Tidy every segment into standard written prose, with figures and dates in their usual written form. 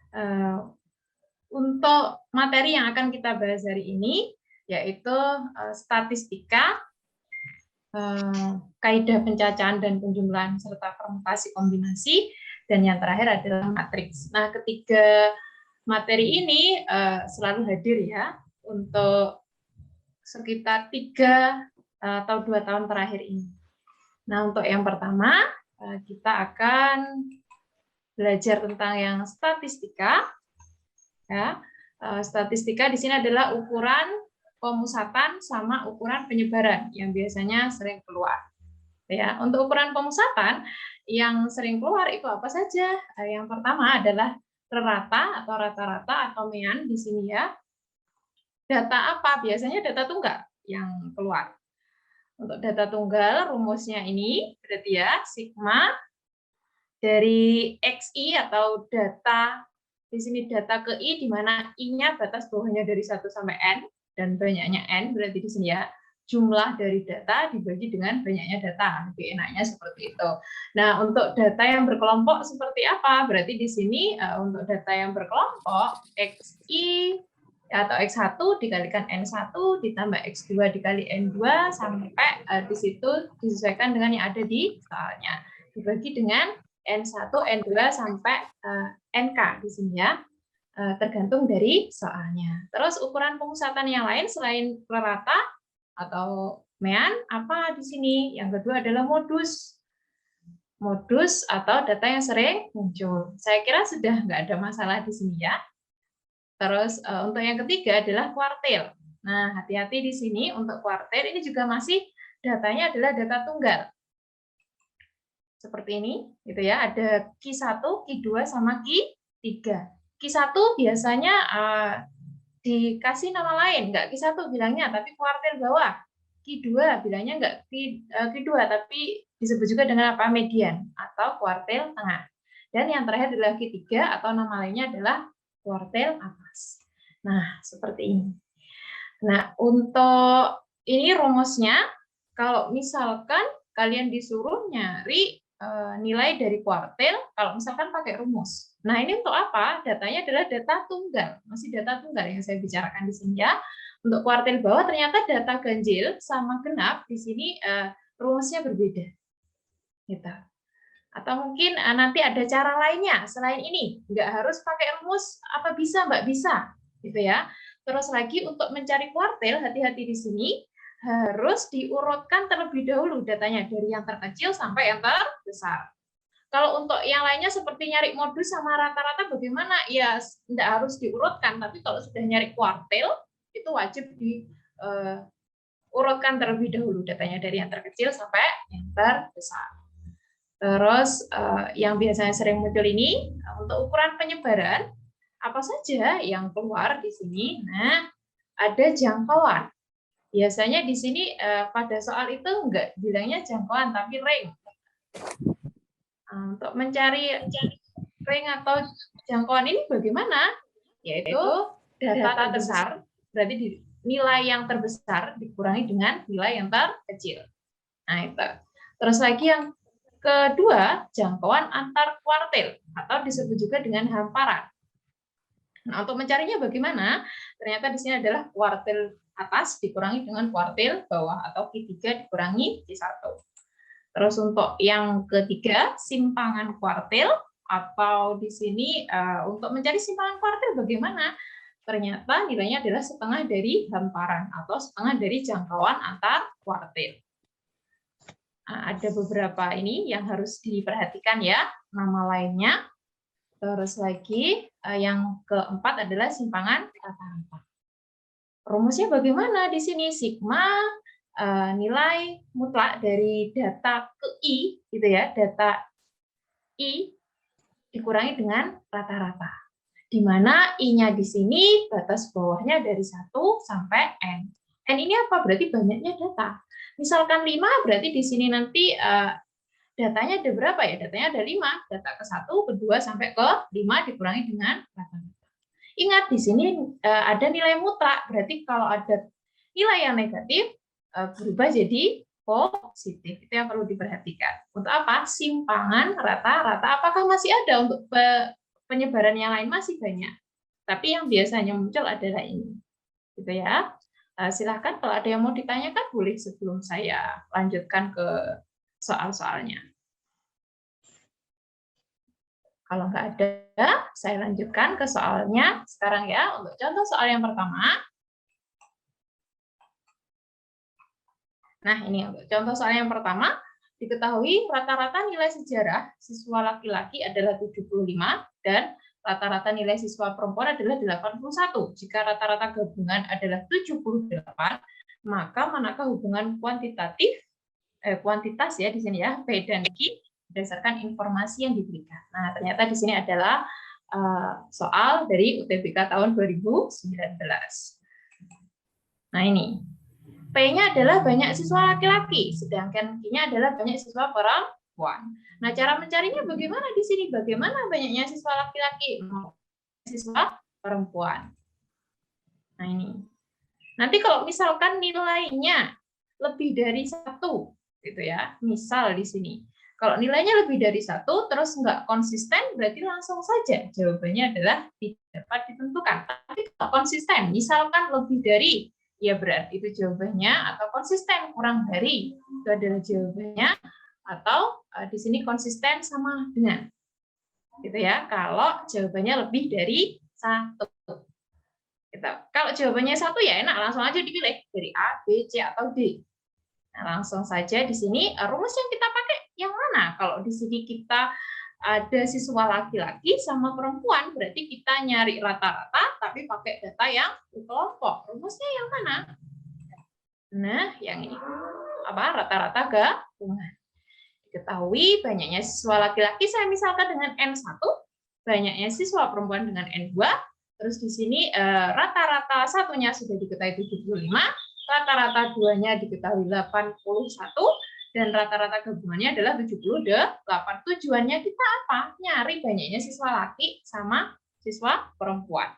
Eh, untuk materi yang akan kita bahas hari ini, yaitu statistika, kaidah pencacahan dan penjumlahan serta permutasi kombinasi, dan yang terakhir adalah matriks. Nah, ketiga materi ini selalu hadir ya untuk sekitar 3 atau 2 tahun terakhir ini. Nah, untuk yang pertama kita akan belajar tentang yang statistika. Ya, statistika di sini adalah ukuran pemusatan sama ukuran penyebaran yang biasanya sering keluar. Ya, untuk ukuran pemusatan yang sering keluar itu apa saja? Yang pertama adalah rata atau rata-rata atau mean di sini ya. Data apa? Biasanya data tunggal yang keluar. Untuk data tunggal rumusnya ini berarti ya sigma dari XI atau data di sini data ke I, di mana I-nya batas bawahnya dari 1 sampai N, dan banyaknya N, berarti di sini ya, jumlah dari data dibagi dengan banyaknya data. Lebih enaknya seperti itu. Nah, untuk data yang berkelompok seperti apa? Berarti di sini untuk data yang berkelompok, XI atau X1 dikalikan N1 ditambah X2 dikali N2 sampai di situ disesuaikan dengan yang ada di soalnya. Dibagi dengan N1, N2 sampai NK di sini ya, tergantung dari soalnya. Terus ukuran pemusatan yang lain selain rata atau mean apa di sini? Yang kedua adalah modus. Modus atau data yang sering muncul. Saya kira sudah nggak ada masalah di sini ya. Terus untuk yang ketiga adalah kuartil. Nah, hati-hati di sini untuk kuartil ini juga masih datanya adalah data tunggal. Seperti ini, gitu ya. Ada Q1, Q2 sama Q3. Q1 biasanya dikasih nama lain, nggak Q1 bilangnya, tapi kuartil bawah. Q2 bilangnya nggak Q2, tapi disebut juga dengan apa? Median atau kuartil tengah. Dan yang terakhir adalah Q3 atau nama lainnya adalah kuartil atas. Nah, seperti ini. Nah, untuk ini rumusnya, kalau misalkan kalian disuruh nyari nilai dari kuartil, kalau misalkan pakai rumus. Nah, ini untuk apa? Datanya adalah data tunggal. Masih data tunggal yang saya bicarakan di sini ya. Untuk kuartil bawah ternyata data ganjil sama genap di sini rumusnya berbeda. Gitu. Atau mungkin nanti ada cara lainnya selain ini. Nggak harus pakai rumus, apa bisa, Mbak? Bisa. Gitu ya. Terus lagi untuk mencari kuartil, hati-hati di sini, harus diurutkan terlebih dahulu datanya dari yang terkecil sampai yang terbesar. Kalau untuk yang lainnya seperti nyari modus sama rata-rata bagaimana? Ya, tidak harus diurutkan, tapi kalau sudah nyari kuartil, itu wajib diurutkan terlebih dahulu datanya dari yang terkecil sampai yang terbesar. Terus yang biasanya sering muncul ini untuk ukuran penyebaran apa saja yang keluar di sini. Nah, ada jangkauan. Biasanya di sini pada soal itu enggak bilangnya jangkauan tapi range. Untuk mencari range atau jangkauan ini bagaimana? Yaitu data terbesar, berarti nilai yang terbesar dikurangi dengan nilai yang terkecil. Nah, itu. Terus lagi yang kedua, jangkauan antar kuartil atau disebut juga dengan hamparan. Nah, untuk mencarinya bagaimana? Ternyata di sini adalah kuartil atas dikurangi dengan kuartil bawah atau Q3 dikurangi Q1. Terus untuk yang ketiga, simpangan kuartil atau di sini untuk mencari simpangan kuartil bagaimana? Ternyata nilainya adalah setengah dari hamparan atau setengah dari jangkauan antar kuartil. Ada beberapa ini yang harus diperhatikan ya, nama lainnya. Terus lagi yang keempat adalah simpangan rata-rata. Rumusnya bagaimana di sini? Sigma nilai mutlak dari data ke I, gitu ya, data I dikurangi dengan rata-rata. Di mana I-nya di sini batas bawahnya dari 1 sampai N. N ini apa? Berarti banyaknya data. Misalkan 5, berarti di sini nanti datanya ada berapa ya? Datanya ada 5. Data ke 1, ke 2, sampai ke 5 dikurangi dengan rata-rata. Ingat, di sini ada nilai mutlak. Berarti kalau ada nilai yang negatif, berubah jadi positif. Itu yang perlu diperhatikan. Untuk apa? Simpangan rata-rata. Apakah masih ada untuk penyebaran yang lain masih banyak. Tapi yang biasanya muncul adalah ini. Gitu ya. Silahkan kalau ada yang mau ditanyakan boleh sebelum saya lanjutkan ke soal-soalnya. Kalau nggak ada, saya lanjutkan ke soalnya sekarang ya. Untuk contoh soal yang pertama. Nah, ini untuk contoh soal yang pertama. Diketahui rata-rata nilai sejarah siswa laki-laki adalah 75 dan rata-rata nilai siswa perempuan adalah 81. Jika rata-rata gabungan adalah 78, maka manakah hubungan kuantitas ya di sini ya, P dan Q berdasarkan informasi yang diberikan. Nah, ternyata di sini adalah soal dari UTBK tahun 2019. Nah, ini. P-nya adalah banyak siswa laki-laki, sedangkan Q-nya adalah banyak siswa perempuan. Nah, cara mencarinya bagaimana di sini? Bagaimana banyaknya siswa laki-laki? Siswa perempuan. Nah, ini. Nanti kalau misalkan nilainya lebih dari 1, gitu ya. Misal di sini. Kalau nilainya lebih dari 1, terus nggak konsisten, berarti langsung saja jawabannya adalah tidak dapat ditentukan. Tapi kalau konsisten, misalkan lebih dari, ya berarti itu jawabannya, atau konsisten kurang dari, itu adalah jawabannya, atau di sini konsisten sama dengan. Gitu ya, kalau jawabannya lebih dari 1. Kalau jawabannya 1 ya enak, langsung aja dipilih dari A, B, C, atau D. Nah, langsung saja di sini rumus yang kita pakai yang mana? Kalau di sini kita ada siswa laki-laki sama perempuan, berarti kita nyari rata-rata tapi pakai data yang kelompok. Rumusnya yang mana? Nah, yang ini. Apa? Rata-rata gabungan. Diketahui banyaknya siswa laki-laki saya misalkan dengan N1, banyaknya siswa perempuan dengan N2, terus di sini rata-rata satunya sudah diketahui 75, rata-rata duanya diketahui 81, dan rata-rata gabungannya adalah 78. Tujuannya kita apa? Nyari banyaknya siswa laki sama siswa perempuan.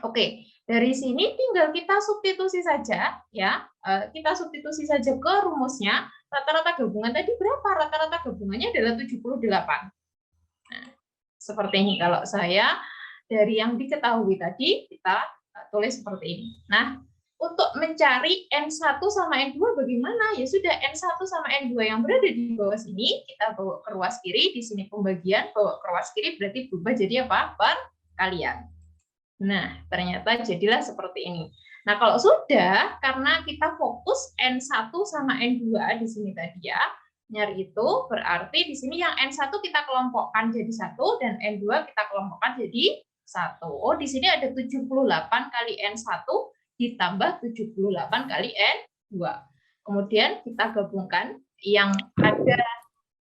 Oke, dari sini tinggal kita substitusi saja ya. Kita substitusi saja ke rumusnya. Rata-rata gabungan tadi berapa? Rata-rata gabungannya adalah 78. Nah, seperti ini kalau saya dari yang diketahui tadi kita tulis seperti ini. Nah, untuk mencari N1 sama N2 bagaimana? Ya sudah, N1 sama N2 yang berada di bawah sini, kita bawa ke ruas kiri, di sini pembagian, bawa ke ruas kiri, berarti berubah jadi apa? Perkalian. Nah, ternyata jadilah seperti ini. Nah, kalau sudah, karena kita fokus N1 sama N2 di sini tadi ya, nyari itu, berarti di sini yang N1 kita kelompokkan jadi 1, dan N2 kita kelompokkan jadi 1. Oh, di sini ada 78 kali N1, ditambah 78 kali N2. Kemudian kita gabungkan yang ada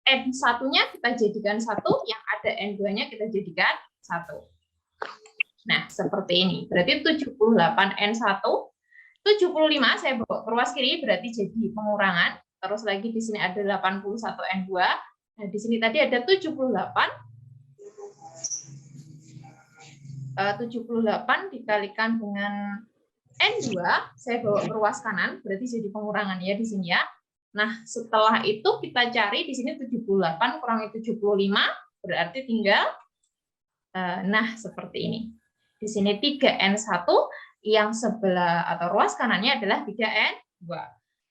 N1-nya kita jadikan 1, yang ada N2-nya kita jadikan 1. Nah, seperti ini. Berarti 78 N1, 75 saya bawa ke ruas kiri berarti jadi pengurangan. Terus lagi di sini ada 81 N2. Nah, di sini tadi ada 78 dikalikan dengan N2, saya bawa ke ruas kanan, berarti jadi pengurangan ya di sini ya. Nah, setelah itu kita cari di sini 78 kurangi 75, berarti tinggal, nah seperti ini. Di sini 3N1, yang sebelah atau ruas kanannya adalah 3N2.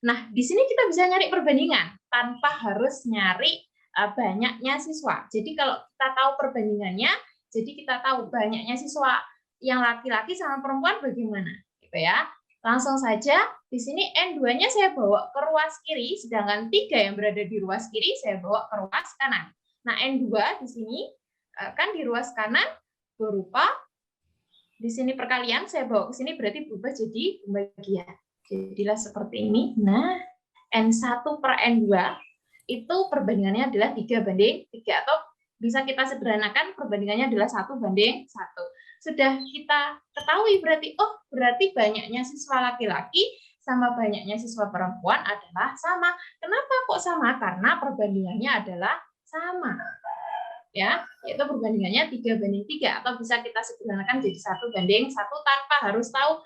Nah, di sini kita bisa nyari perbandingan, tanpa harus nyari banyaknya siswa. Jadi kalau kita tahu perbandingannya, jadi kita tahu banyaknya siswa yang laki-laki sama perempuan bagaimana. Ya, langsung saja di sini N2-nya saya bawa ke ruas kiri, sedangkan 3 yang berada di ruas kiri saya bawa ke ruas kanan. Nah, N2 di sini kan di ruas kanan berupa di sini perkalian, saya bawa ke sini berarti berubah jadi pembagian. Jadilah seperti ini. Nah, N1 per N2 itu perbandingannya adalah 3:3, atau bisa kita sederhanakan perbandingannya adalah 1:1. Sudah kita ketahui berarti, oh berarti banyaknya siswa laki-laki sama banyaknya siswa perempuan adalah sama. Kenapa kok sama? Karena perbandingannya adalah sama. Ya, yaitu perbandingannya 3:3, atau bisa kita sederhanakan jadi 1:1 tanpa harus tahu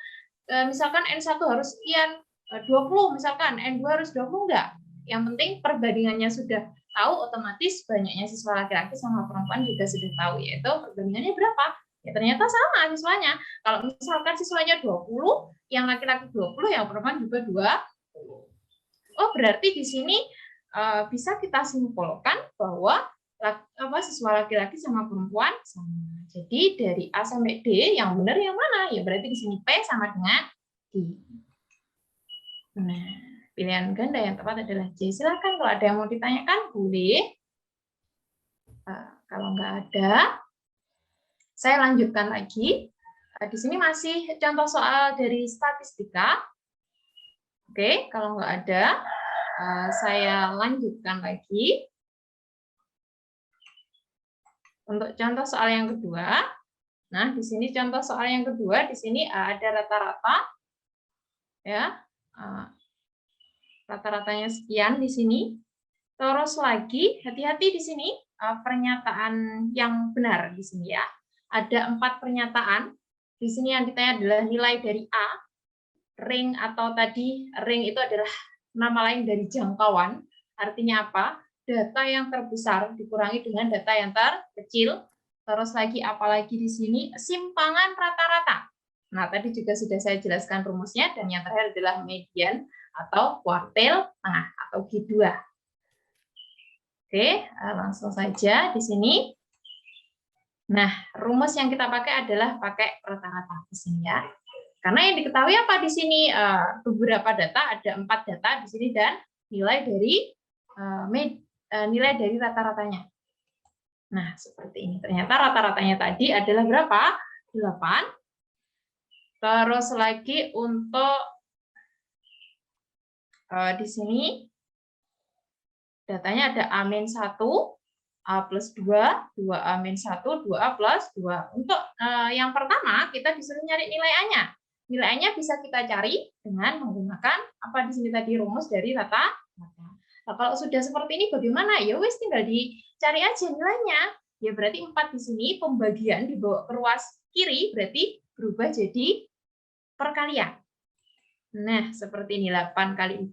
misalkan N1 harus sekian 20, misalkan N2 harus 20, enggak. Yang penting perbandingannya sudah tahu, otomatis banyaknya siswa laki-laki sama perempuan juga sudah tahu, yaitu perbandingannya berapa? Ya ternyata sama siswanya. Kalau misalkan siswanya 20, yang laki-laki 20, yang perempuan juga 20. Oh, berarti di sini bisa kita simpulkan bahwa siswa laki-laki sama perempuan sama. Jadi dari A sampai D yang benar yang mana? Ya berarti di sini P sama dengan D. Nah, pilihan ganda yang tepat adalah C. Silakan kalau ada yang mau ditanyakan, boleh. Kalau nggak ada, saya lanjutkan lagi. Di sini masih contoh soal dari statistika. Oke, kalau nggak ada, saya lanjutkan lagi. Untuk contoh soal yang kedua, nah di sini contoh soal yang kedua, di sini ada rata-rata, ya, rata-ratanya sekian di sini. Terus lagi, hati-hati di sini pernyataan yang benar di sini ya. Ada 4 pernyataan. Di sini yang ditanya adalah nilai dari A, ring atau tadi ring itu adalah nama lain dari jangkauan. Artinya apa? Data yang terbesar dikurangi dengan data yang terkecil. Terus lagi apalagi di sini simpangan rata-rata. Nah, tadi juga sudah saya jelaskan rumusnya, dan yang terakhir adalah median atau kuartil tengah atau G2. Oke, langsung saja di sini. Nah, rumus yang kita pakai adalah pakai rata-rata di sini ya. Karena yang diketahui apa di sini, beberapa data, ada 4 data di sini, dan nilai dari rata-ratanya. Nah, seperti ini. Ternyata rata-ratanya tadi adalah berapa? 8. Terus lagi untuk di sini datanya ada A-1, A plus 2, 2A-1, 2A plus 2. Untuk yang pertama, kita disuruh nyari nilai A-nya. Nilai A-nya bisa kita cari dengan menggunakan apa di sini tadi, rumus dari rata-rata. Nah, kalau sudah seperti ini bagaimana? Ya wis, tinggal dicari aja nilainya. Ya berarti 4 di sini pembagian dibawa ke ruas kiri, berarti berubah jadi perkalian. Nah, seperti ini, 8 kali 4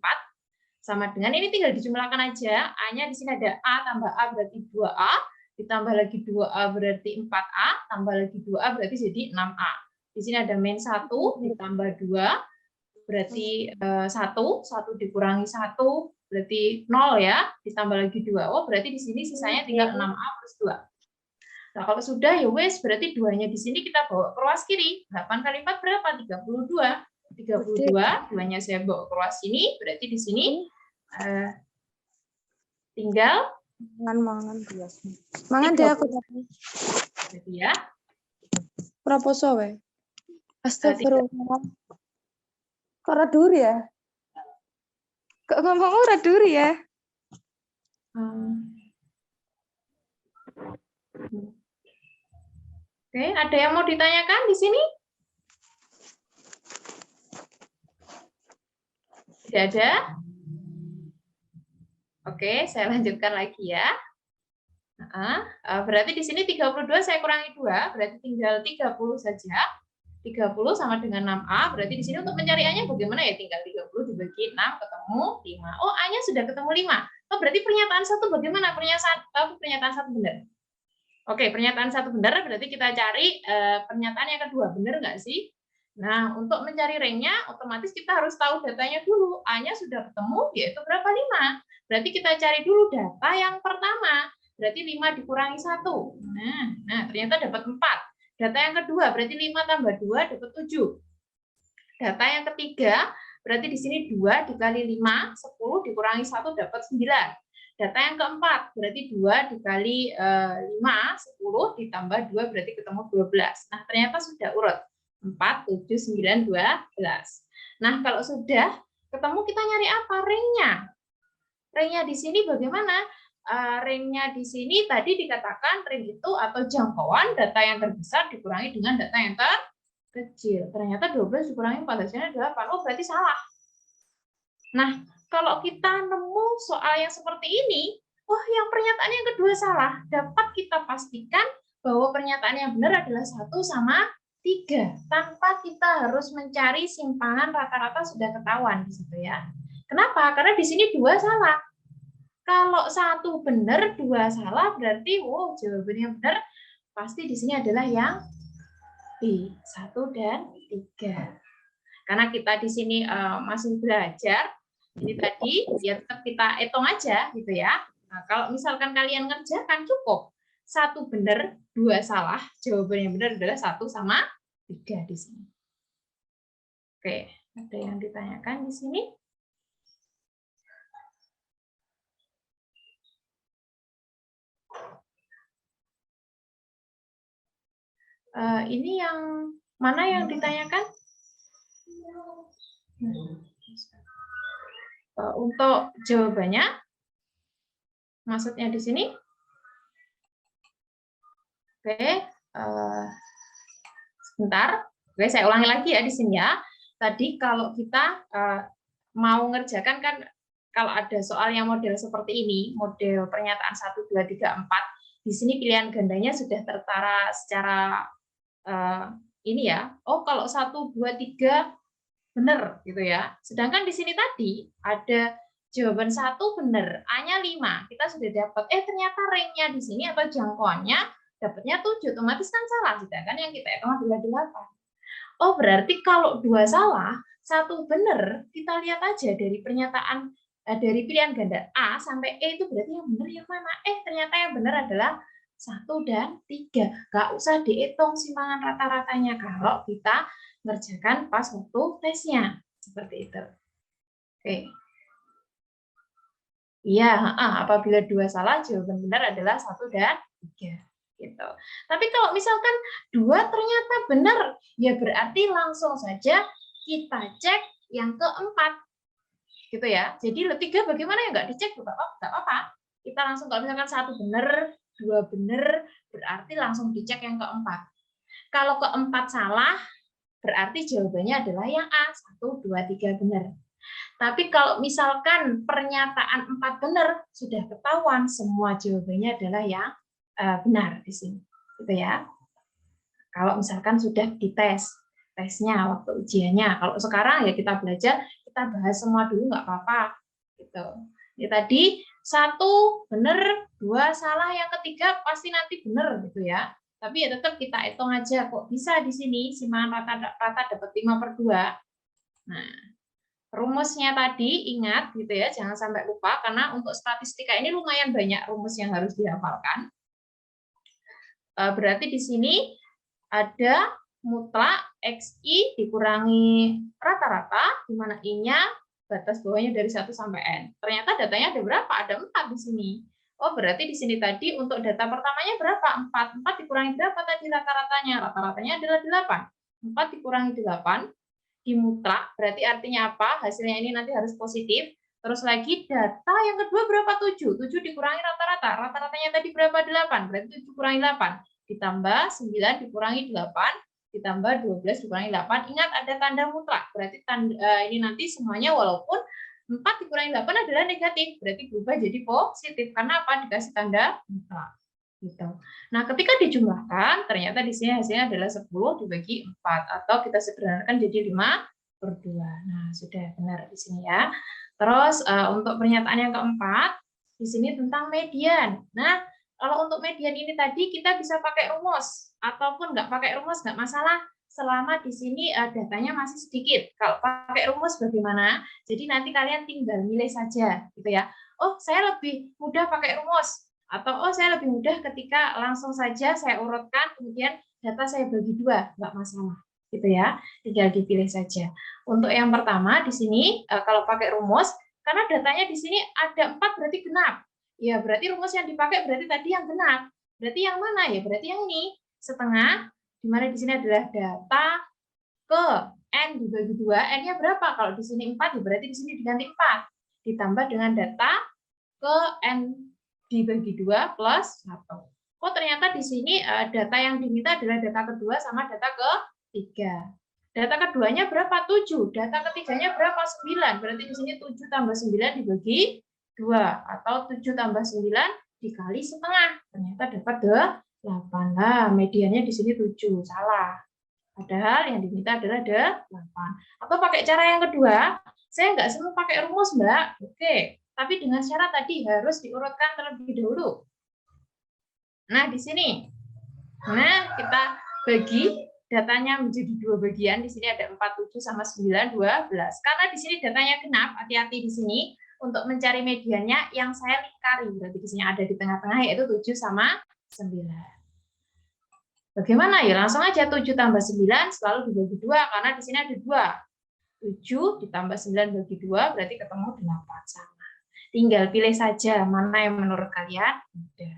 sama dengan ini, tinggal dijumlahkan aja. A-nya di sini ada A tambah A berarti 2A, ditambah lagi 2A berarti 4A, tambah lagi 2A berarti jadi 6A. Di sini ada min 1 ditambah 2 berarti 1, 1 dikurangi 1 berarti 0 ya, ditambah lagi 2. Oh, berarti di sini sisanya tinggal 6A plus 2. Nah, kalau sudah ya wes, berarti 2-nya di sini kita bawa ke ruas kiri. 8 kali 4 berapa? 32. 32, 2-nya saya bawa ke ruas sini, berarti di sini tinggal mangan deh aku berarti ya. Proposo we. Astagfirullah. Kok radur ya? Kok ngomong radur ya? Oke, ada yang mau ditanyakan di sini? Tidak ada? Oke, saya lanjutkan lagi ya. Berarti di sini 32 saya kurangi 2, berarti tinggal 30 saja. 30 sama dengan 6A, berarti di sini untuk mencari A-nya bagaimana ya? Tinggal 30 dibagi 6, ketemu 5. Oh, A-nya sudah ketemu 5. Oh, berarti pernyataan 1 bagaimana? Pernyataan 1 benar. Oke, pernyataan 1 benar, berarti kita cari pernyataan yang kedua. Benar nggak sih? Nah, untuk mencari ringnya, otomatis kita harus tahu datanya dulu. A-nya sudah ketemu, yaitu berapa? 5. Berarti kita cari dulu data yang pertama. Berarti 5 dikurangi 1. Nah, ternyata dapat 4. Data yang kedua, berarti 5 tambah 2 dapat 7. Data yang ketiga, berarti di sini 2 dikali 5, 10 dikurangi 1 dapat 9. Data yang keempat, berarti 2 dikali 5, 10 ditambah 2 berarti ketemu 12. Nah, ternyata sudah urut. 4, 7, 9, 12. Nah, kalau sudah ketemu, kita nyari apa? Ringnya. Ringnya di sini bagaimana? Ringnya di sini tadi dikatakan ring itu atau jangkauan data yang terbesar dikurangi dengan data yang terkecil. Ternyata 12 dikurangi 4 hasilnya 8. Oh, berarti salah. Nah, kalau kita nemu soal yang seperti ini, oh, yang pernyataan yang kedua salah. Dapat kita pastikan bahwa pernyataan yang benar adalah 1 sama 3. Tanpa kita harus mencari simpangan rata-rata sudah ketahuan di situ ya. Kenapa? Karena di sini 2 salah. Kalau satu benar, dua salah, berarti jawaban yang benar pasti di sini adalah yang B, 1 dan 3. Karena kita di sini masih belajar, jadi tadi ya tetap kita hitung aja gitu ya. Nah, kalau misalkan kalian ngerjakan cukup 1 benar, 2 salah, jawaban yang benar adalah 1 sama 3 di sini. Oke, ada yang ditanyakan di sini? Ini yang mana yang ditanyakan? Untuk jawabannya, maksudnya di sini? Oke, sebentar. Oke, saya ulangi lagi ya di sini ya. Tadi kalau kita mau ngerjakan kan, kalau ada soal yang model seperti ini, model pernyataan 1, 2, 3, 4, di sini pilihan gandanya sudah tertara secara ini ya. Oh, kalau 1, 2, 3 benar gitu ya. Sedangkan di sini tadi ada jawaban 1 benar, A-nya 5. Kita sudah dapat, ternyata rank-nya di sini atau jangkauannya dapatnya 7, otomatis kan salah. Sedangkan yang kita hitung adalah 8. Oh, berarti kalau 2 salah, 1 benar, kita lihat aja dari pernyataan, dari pilihan ganda A sampai E itu berarti yang benar yang mana? Ternyata yang benar adalah 1 dan 3. Nggak usah dihitung simpangan rata-ratanya kalau kita ngerjakan pas waktu tesnya. Seperti itu. Oke. Iya, apabila 2 salah, jawaban benar adalah 1 dan 3. Gitu. Tapi kalau misalkan 2 ternyata benar, ya berarti langsung saja kita cek yang keempat. Gitu ya. Jadi 3 bagaimana ya, nggak dicek juga nggak apa-apa. Kita langsung, kalau misalkan 1 benar, 2 benar, berarti langsung dicek yang keempat. Kalau keempat salah, berarti jawabannya adalah yang A, 1, 2, 3 benar. Tapi kalau misalkan pernyataan 4 benar, sudah ketahuan semua jawabannya adalah yang benar di sini. Gitu ya. Kalau misalkan sudah dites, tesnya, waktu ujiannya. Kalau sekarang ya kita belajar, kita bahas semua dulu nggak apa-apa. Gitu. Ya tadi 1 benar, 2 salah, yang ketiga pasti nanti benar gitu ya. Tapi ya tetap kita hitung aja, kok bisa di sini simpangan rata dapat 5/2. Nah, rumusnya tadi ingat gitu ya, jangan sampai lupa karena untuk statistika ini lumayan banyak rumus yang harus dihafalkan. Berarti di sini ada mutlak XI dikurangi rata-rata, di mana I-nya batas bawahnya dari 1 sampai N. Ternyata datanya ada berapa? Ada 4 di sini. Oh, berarti di sini tadi untuk data pertamanya berapa? 4. 4 dikurangi berapa tadi rata-ratanya? Rata-ratanya adalah 8. 4 dikurangi 8, dimutlak, berarti artinya apa? Hasilnya ini nanti harus positif. Terus lagi data yang kedua berapa? 7. 7 dikurangi rata-rata. Rata-ratanya tadi berapa? 8. Berarti 7 kurangi 8. Ditambah 9 dikurangi 8. Ditambah 12 dikurangi 8. Ingat ada tanda mutlak. Berarti ini nanti semuanya walaupun 4 dikurangi 8 adalah negatif. Berarti berubah jadi positif. Karena apa? Dikasih tanda mutlak. Gitu. Nah, ketika dijumlahkan, ternyata di sini hasilnya adalah 10 dibagi 4. Atau kita sederhanakan jadi 5/2. Nah, sudah benar di sini ya. Terus untuk pernyataan yang keempat, di sini tentang median. Nah, kalau untuk median ini tadi kita bisa pakai rumus. Ataupun nggak pakai rumus, nggak masalah. Selama di sini datanya masih sedikit. Kalau pakai rumus bagaimana? Jadi nanti kalian tinggal milih saja. Gitu ya. Oh, saya lebih mudah pakai rumus. Atau saya lebih mudah ketika langsung saja saya urutkan, kemudian data saya bagi 2, nggak masalah, gitu ya. Tinggal dipilih saja. Untuk yang pertama di sini kalau pakai rumus, karena datanya di sini ada 4 berarti genap. Ya berarti rumus yang dipakai berarti tadi yang genap. Berarti yang mana ya? Berarti yang ini setengah, di mana di sini adalah data ke N dibagi 2, N-nya berapa? Kalau di sini 4, ya berarti di sini diganti 4. Ditambah dengan data ke N dibagi 2 plus 1. Oh, ternyata di sini data yang diminta adalah data kedua sama data ketiga. Data keduanya berapa? 7. Data ketiganya berapa? 9. Berarti di sini 7 tambah 9 dibagi 2. Atau 7 tambah 9 dikali setengah. Ternyata dapat 8. Nah, mediannya di sini 7. Salah. Padahal yang diminta adalah 8. Atau pakai cara yang kedua, saya nggak semua pakai rumus, Mbak. Oke. Tapi dengan syarat tadi harus diurutkan terlebih dahulu. Nah, di sini. Nah, kita bagi datanya menjadi 2 bagian. Di sini ada 47 sama 9, 12. Karena di sini datanya genap, hati-hati di sini. Untuk mencari mediannya yang saya lingkari. Berarti di sini ada di tengah-tengah, yaitu 7 sama 9. Bagaimana ya? Langsung aja 7 tambah 9 selalu dibagi 2, karena di sini ada 2. 7 ditambah 9 bagi 2 berarti ketemu 8 sama. Tinggal pilih saja mana yang menurut kalian mudah.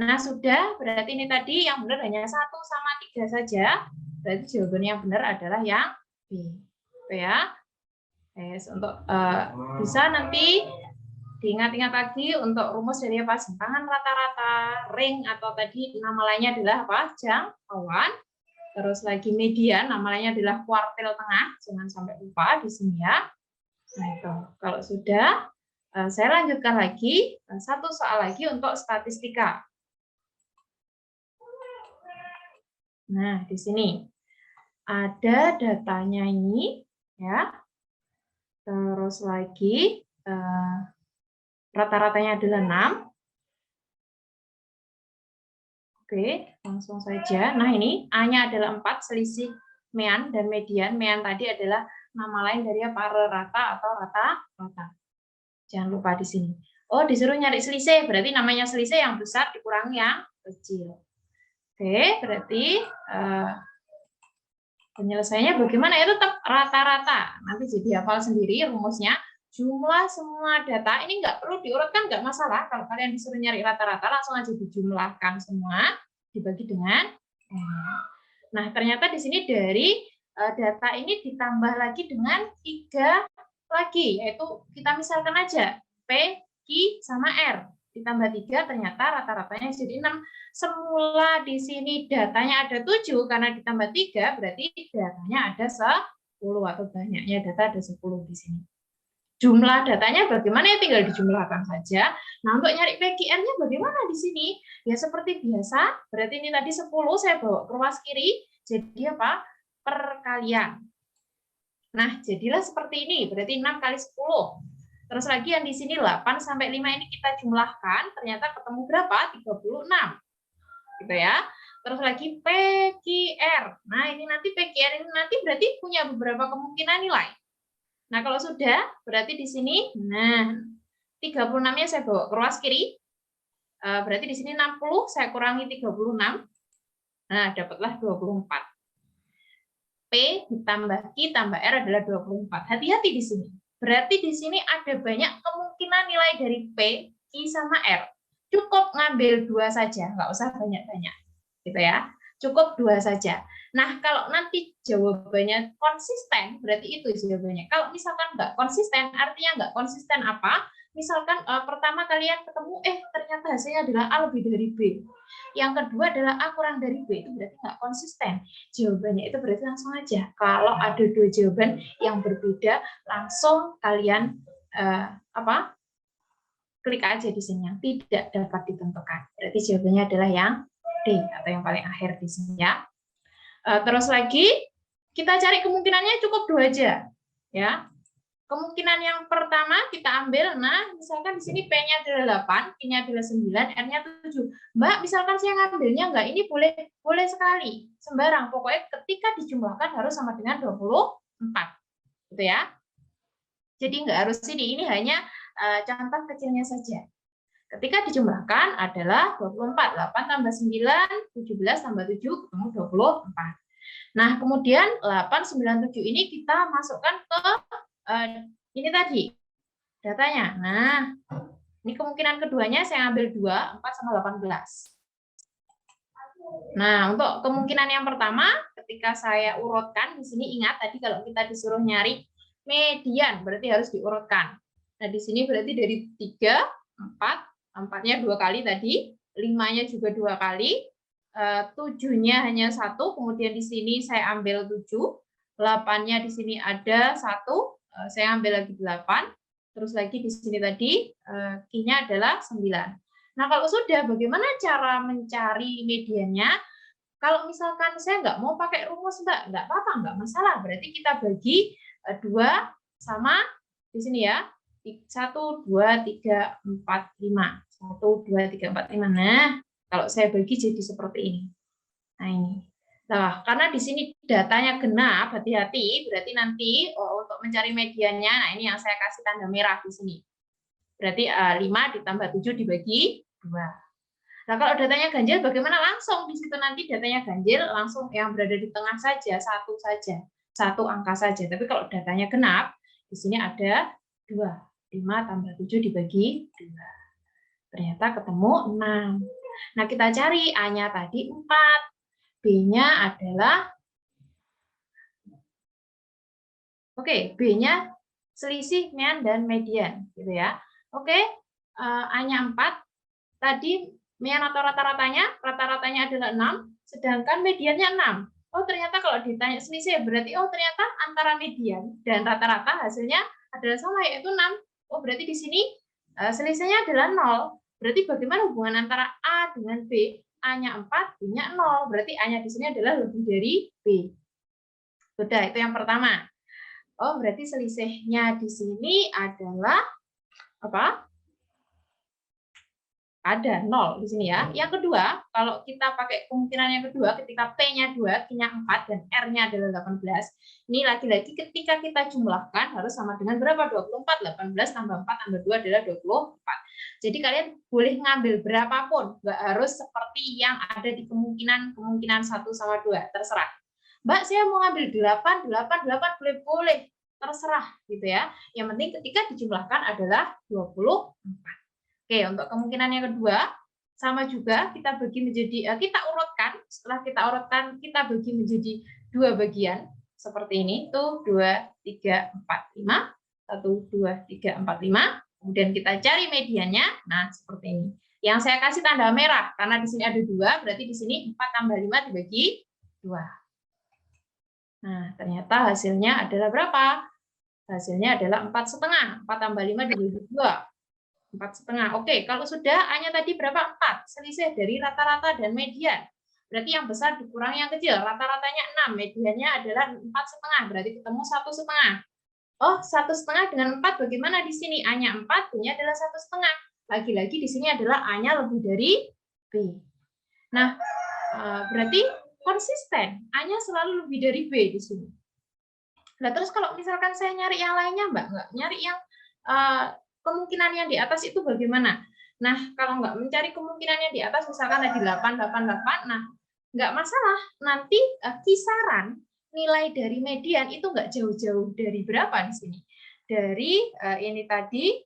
Nah, sudah, berarti ini tadi yang benar hanya 1 sama 3 saja. Berarti jawabannya yang benar adalah yang B. Oke ya. Untuk bisa nanti diingat-ingat lagi untuk rumus dari apa? Simpangan rata-rata, ring, atau tadi nama lainnya adalah apa? Jangkauan. Terus lagi median, nama lainnya adalah kuartil tengah. Jangan sampai lupa di sini ya. Nah, itu. Kalau sudah, saya lanjutkan lagi. Satu soal lagi untuk statistika. Nah, di sini ada datanya ini, ya. Terus lagi rata-ratanya adalah 6. Oke, langsung saja. Nah, ini A-nya adalah 4, selisih mean dan median. Mean tadi adalah nama lain dari apa? Rata atau rata-rata. Jangan lupa di sini. Oh, disuruh nyari selisih, berarti namanya selisih yang besar dikurangi yang kecil. Oke, berarti penyelesaiannya bagaimana? Ya tetap rata-rata. Nanti jadi hafal sendiri rumusnya. Jumlah semua data ini nggak perlu diurutkan, nggak masalah. Kalau kalian disuruh nyari rata-rata, langsung aja dijumlahkan semua, dibagi dengan. Nah, ternyata di sini dari data ini ditambah lagi dengan 3 lagi, yaitu kita misalkan aja P, Q, sama R. Ditambah 3, ternyata rata-ratanya jadi 6. Semula di sini datanya ada 7, karena ditambah 3, berarti datanya ada 10, atau banyaknya data ada 10 di sini. Jumlah datanya bagaimana ya, tinggal dijumlahkan saja. Nah, untuk nyari PQR-nya bagaimana di sini? Ya seperti biasa, berarti ini tadi 10 saya bawa ke ruas kiri, jadi apa? Perkalian. Nah, jadilah seperti ini, berarti 6 kali 10. Terus lagi yang di sini 8 sampai 5 ini kita jumlahkan, ternyata ketemu berapa? 36. Gitu ya. Terus lagi PQR. Nah, ini nanti PQR ini nanti berarti punya beberapa kemungkinan nilai. Nah, kalau sudah, berarti di sini, nah, 36-nya saya bawa ke ruas kiri. Berarti di sini 60, saya kurangi 36. Nah, dapatlah 24. P ditambah Q tambah R adalah 24. Hati-hati di sini. Berarti di sini ada banyak kemungkinan nilai dari P, Q, sama R. Cukup ngambil 2 saja, nggak usah banyak-banyak. Gitu ya. Cukup 2 saja. Nah, kalau nanti jawabannya konsisten, berarti itu jawabannya. Kalau misalkan nggak konsisten, artinya nggak konsisten apa? Misalkan pertama kalian ketemu, ternyata hasilnya adalah A lebih dari B. Yang kedua adalah A kurang dari B, itu berarti nggak konsisten. Jawabannya itu berarti langsung aja. Kalau ada 2 jawaban yang berbeda, langsung kalian klik aja di sini yang tidak dapat ditentukan. Berarti jawabannya adalah yang D, atau yang paling akhir di sini ya. Terus lagi, kita cari kemungkinannya cukup 2 aja. Ya. Kemungkinan yang pertama kita ambil, nah misalkan di sini P-nya adalah 8, Q-nya adalah 9, R-nya 7. Mbak, misalkan saya ngambilnya enggak, ini boleh sekali, sembarang. Pokoknya ketika dijumlahkan harus sama dengan 24. Gitu ya. Jadi enggak harus ini hanya contoh kecilnya saja. Ketika dijumlahkan adalah 24. 8 tambah 9, 17 tambah 7, ketemu 24. Nah, kemudian 8, 9, 7 ini kita masukkan ke ini tadi datanya. Nah, ini kemungkinan keduanya saya ambil 2, 4 sama 18. Nah, untuk kemungkinan yang pertama, ketika saya urutkan, di sini ingat tadi kalau kita disuruh nyari median, berarti harus diurutkan. Nah, di sini berarti dari 3, 4, 4-nya 2 kali tadi, 5-nya juga 2 kali, 7-nya hanya 1, kemudian di sini saya ambil 7, 8-nya di sini ada 1, saya ambil lagi 8, terus lagi di sini tadi Q-nya adalah 9. Nah, kalau sudah, bagaimana cara mencari mediannya? Kalau misalkan saya nggak mau pakai rumus, Mbak, nggak apa-apa, nggak masalah. Berarti kita bagi 2 sama di sini ya, 1, 2, 3, 4, 5. 1, 2, 3, 4, 5. Nah, kalau saya bagi jadi seperti ini. Nah, ini. Nah, karena di sini datanya genap, hati-hati, berarti nanti untuk mencari mediannya, nah ini yang saya kasih tanda merah di sini. Berarti 5 ditambah 7 dibagi 2. Nah, kalau datanya ganjil bagaimana? Langsung di situ nanti datanya ganjil, langsung yang berada di tengah saja, satu saja. Satu angka saja. Tapi kalau datanya genap, di sini ada 2. 5 tambah 7 dibagi 2. Ternyata ketemu 6. Nah, kita cari A-nya tadi 4. B-nya adalah, oke, B-nya selisih mean dan median. Gitu ya. Oke, A-nya 4. Tadi mean atau rata-ratanya adalah 6, sedangkan mediannya 6. Oh, ternyata kalau ditanya selisih, berarti oh ternyata antara median dan rata-rata hasilnya adalah sama, yaitu 6. Oh, berarti di sini selisihnya adalah 0. Berarti bagaimana hubungan antara A dengan B? A-nya 4, B-nya 0. Berarti A-nya di sini adalah lebih dari B. Sudah, itu yang pertama. Oh, berarti selisihnya di sini adalah apa? Ada 0 di sini ya. Yang kedua, kalau kita pakai kemungkinan yang kedua, ketika P-nya 2, Q-nya 4, dan R-nya adalah 18, ini lagi-lagi ketika kita jumlahkan harus sama dengan berapa? 24, 18 tambah 4 tambah 2 adalah 24. Jadi kalian boleh ngambil berapapun, nggak harus seperti yang ada di kemungkinan 1 sama 2, terserah. Mbak, saya mau ngambil 8, 8, 8, boleh-boleh, terserah gitu ya. Yang penting ketika dijumlahkan adalah 24. Oke, untuk kemungkinan yang kedua, sama juga kita bagi menjadi, kita urutkan, setelah kita urutkan, kita bagi menjadi 2 bagian, seperti ini, tuh 2, 3, 4, 5, 1, 2, 3, 4, 5, kemudian kita cari mediannya, nah seperti ini. Yang saya kasih tanda merah, karena di sini ada 2, berarti di sini 4 tambah 5 dibagi 2. Nah, ternyata hasilnya adalah berapa? Hasilnya adalah 4,5, 4 tambah 5 dibagi 2. 4,5. Oke, kalau sudah A-nya tadi berapa? 4. Selisih dari rata-rata dan median. Berarti yang besar dikurangi yang kecil. Rata-ratanya 6, mediannya adalah 4,5. Berarti ketemu 1,5. Oh, 1,5 dengan 4 bagaimana di sini? A-nya 4, B-nya adalah 1,5. Lagi-lagi di sini adalah A-nya lebih dari B. Nah, berarti konsisten. A-nya selalu lebih dari B di sini. Nah, terus kalau misalkan saya nyari yang lainnya, Mbak, nggak nyari yang kemungkinan yang di atas itu bagaimana? Nah, kalau nggak mencari kemungkinan yang di atas, misalkan ada 8, 8, 8, nah nggak masalah. Nanti kisaran nilai dari median itu nggak jauh-jauh dari berapa di sini? Dari ini tadi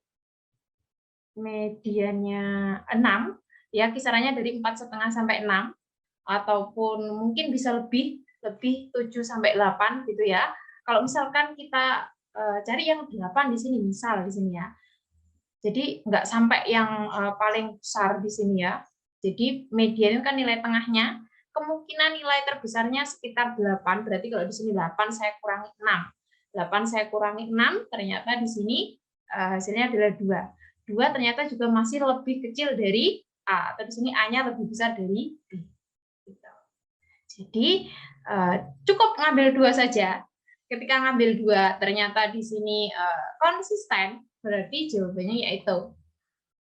mediannya 6, ya kisarannya dari 4,5 sampai 6, ataupun mungkin bisa lebih 7 sampai 8 gitu ya. Kalau misalkan kita cari yang 8 di sini, misal di sini ya. Jadi nggak sampai yang paling besar di sini ya. Jadi median itu kan nilai tengahnya. Kemungkinan nilai terbesarnya sekitar 8. Berarti kalau di sini 8 saya kurangi 6. 8 saya kurangi 6, ternyata di sini hasilnya adalah 2. 2 ternyata juga masih lebih kecil dari A. Atau di sini A-nya lebih besar dari B. Jadi cukup ngambil 2 saja. Ketika ngambil 2 ternyata di sini konsisten, berarti jawabannya yaitu